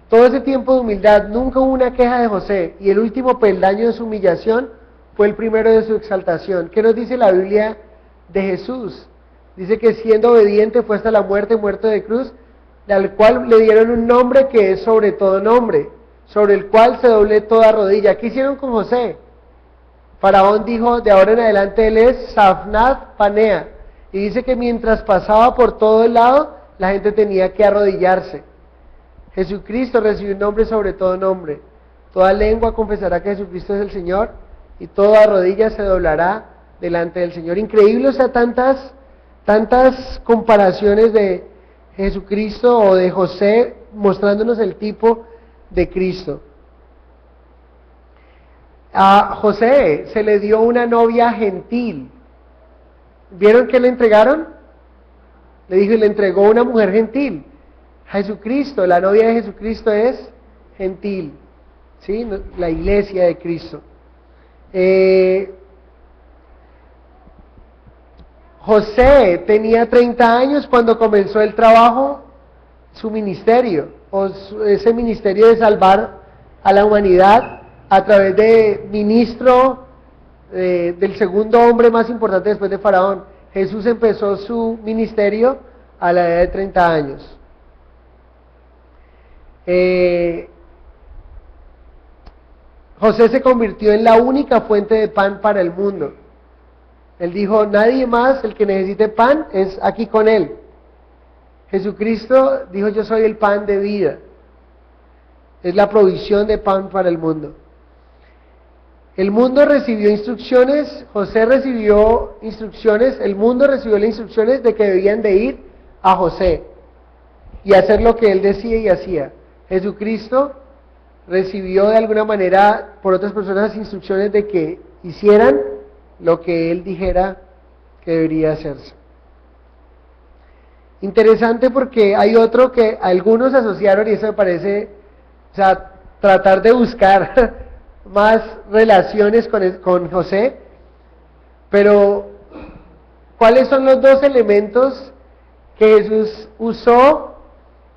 Todo ese tiempo de humildad, nunca hubo una queja de José, y el último peldaño de su humillación fue el primero de su exaltación. ¿Qué nos dice la Biblia de Jesús? Dice que siendo obediente fue hasta la muerte, muerte de cruz, al cual le dieron un nombre que es sobre todo nombre, sobre el cual se doble toda rodilla. ¿Qué hicieron con José? Faraón dijo, de ahora en adelante él es Safnat Panea, y dice que mientras pasaba por todo el lado, la gente tenía que arrodillarse. Jesucristo recibió un nombre sobre todo nombre. Toda lengua confesará que Jesucristo es el Señor, y toda rodilla se doblará delante del Señor. Increíble, o sea, tantas comparaciones de Jesucristo o de José mostrándonos el tipo de Cristo. A José se le dio una novia gentil. ¿Vieron qué le entregaron? Le dijo y le entregó una mujer gentil. Jesucristo, la novia de Jesucristo es gentil, ¿sí? La iglesia de Cristo. José tenía 30 años cuando comenzó el trabajo, su ministerio, ese ministerio de salvar a la humanidad a través de ministro del segundo hombre más importante después de Faraón. Jesús empezó su ministerio a la edad de 30 años. José se convirtió en la única fuente de pan para el mundo. Él dijo, nadie más, el que necesite pan, es aquí con él. Jesucristo dijo, yo soy el pan de vida. Es la provisión de pan para el mundo. El mundo recibió instrucciones, José recibió instrucciones, el mundo recibió las instrucciones de que debían de ir a José y hacer lo que él decía y hacía. Jesucristo recibió de alguna manera por otras personas las instrucciones de que hicieran lo que él dijera que debería hacerse. Interesante porque hay otro que algunos asociaron, y eso me parece, o sea, tratar de buscar más relaciones con José, pero ¿cuáles son los dos elementos que Jesús usó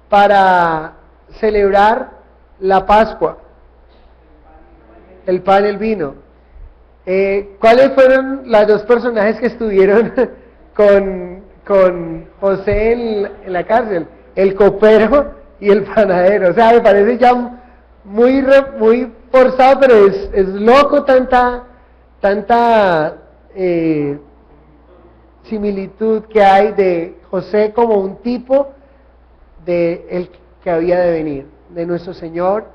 para celebrar la Pascua? El pan y el vino. ¿Cuáles fueron los dos personajes que estuvieron con José en la cárcel? El copero y el panadero. O sea, me parece ya muy forzado, pero es loco tanta similitud que hay de José como un tipo de el que había de venir, de nuestro Señor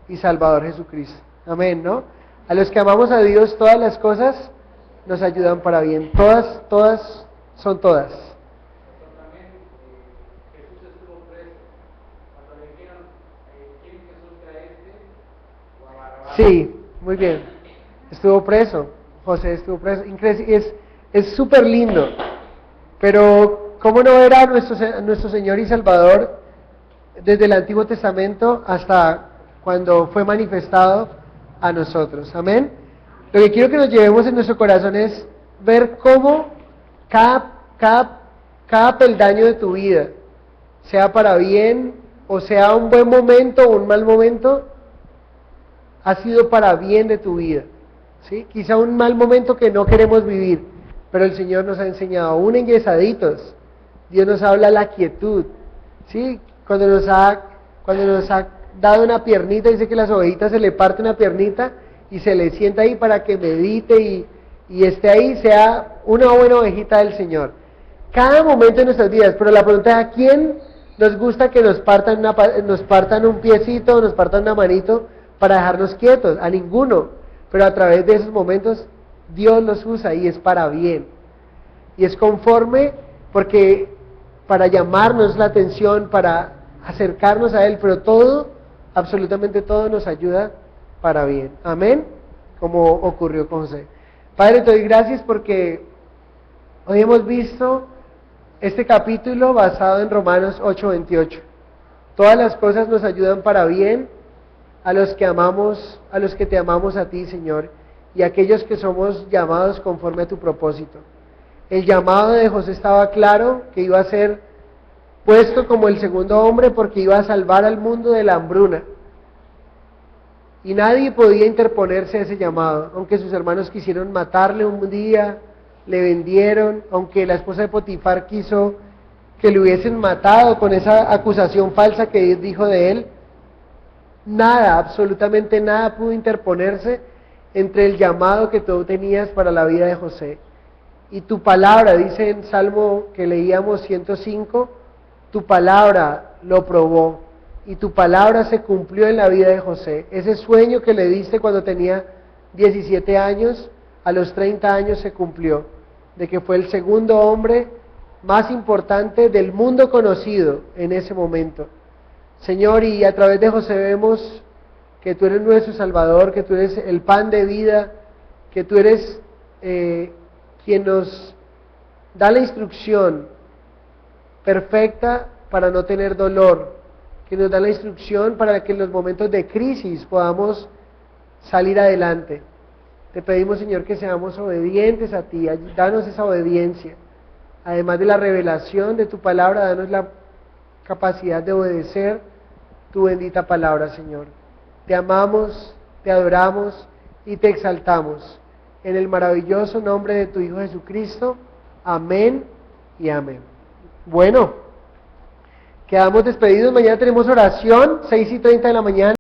y Salvador Jesucristo. Amén, ¿no? A los que amamos a Dios, todas las cosas nos ayudan para bien. Todas son todas. Sí, muy bien. Estuvo preso. José estuvo preso. Es súper lindo, pero ¿cómo no ver a nuestro Señor y Salvador desde el Antiguo Testamento hasta cuando fue manifestado a nosotros? Amén. Lo que quiero que nos llevemos en nuestro corazón es ver cómo cada peldaño de tu vida, sea para bien o sea un buen momento o un mal momento, ha sido para bien de tu vida. ¿Sí? Quizá un mal momento que no queremos vivir, pero el Señor nos ha enseñado, aún enyesaditos, Dios nos habla la quietud. ¿Sí? Cuando nos ha dado una piernita, dice que las ovejitas se le parte una piernita y se le sienta ahí para que medite y esté ahí, sea una buena ovejita del Señor. Cada momento de nuestras vidas, pero la pregunta es: ¿a quién nos gusta que nos partan un piecito, nos partan una manito para dejarnos quietos? A ninguno, pero a través de esos momentos Dios los usa y es para bien. Y es conforme, porque para llamarnos la atención, para acercarnos a Él, pero todo, absolutamente todo nos ayuda para bien. Amén, como ocurrió con José. Padre, te doy gracias porque hoy hemos visto este capítulo basado en Romanos 8:28. Todas las cosas nos ayudan para bien a los que amamos, a los que te amamos a ti, Señor, y a aquellos que somos llamados conforme a tu propósito. El llamado de José estaba claro, que iba a ser puesto como el segundo hombre porque iba a salvar al mundo de la hambruna. Y nadie podía interponerse a ese llamado, aunque sus hermanos quisieron matarle un día, le vendieron, aunque la esposa de Potifar quiso que le hubiesen matado con esa acusación falsa que Dios dijo de él. Nada, absolutamente nada pudo interponerse entre el llamado que tú tenías para la vida de José. Y tu palabra, dice en Salmo que leíamos 105, tu palabra lo probó y tu palabra se cumplió en la vida de José. Ese sueño que le diste cuando tenía 17 años, a los 30 años se cumplió, de que fue el segundo hombre más importante del mundo conocido en ese momento. Señor, y a través de José vemos que tú eres nuestro Salvador, que tú eres el pan de vida, que tú eres quien nos da la instrucción perfecta para no tener dolor, que nos da la instrucción para que en los momentos de crisis podamos salir adelante. Te pedimos, Señor, que seamos obedientes a ti, danos esa obediencia. Además de la revelación de tu palabra, danos la capacidad de obedecer tu bendita palabra, Señor. Te amamos, te adoramos y te exaltamos. En el maravilloso nombre de tu Hijo Jesucristo. Amén y amén. Bueno, quedamos despedidos. Mañana tenemos oración, 6:30 de la mañana.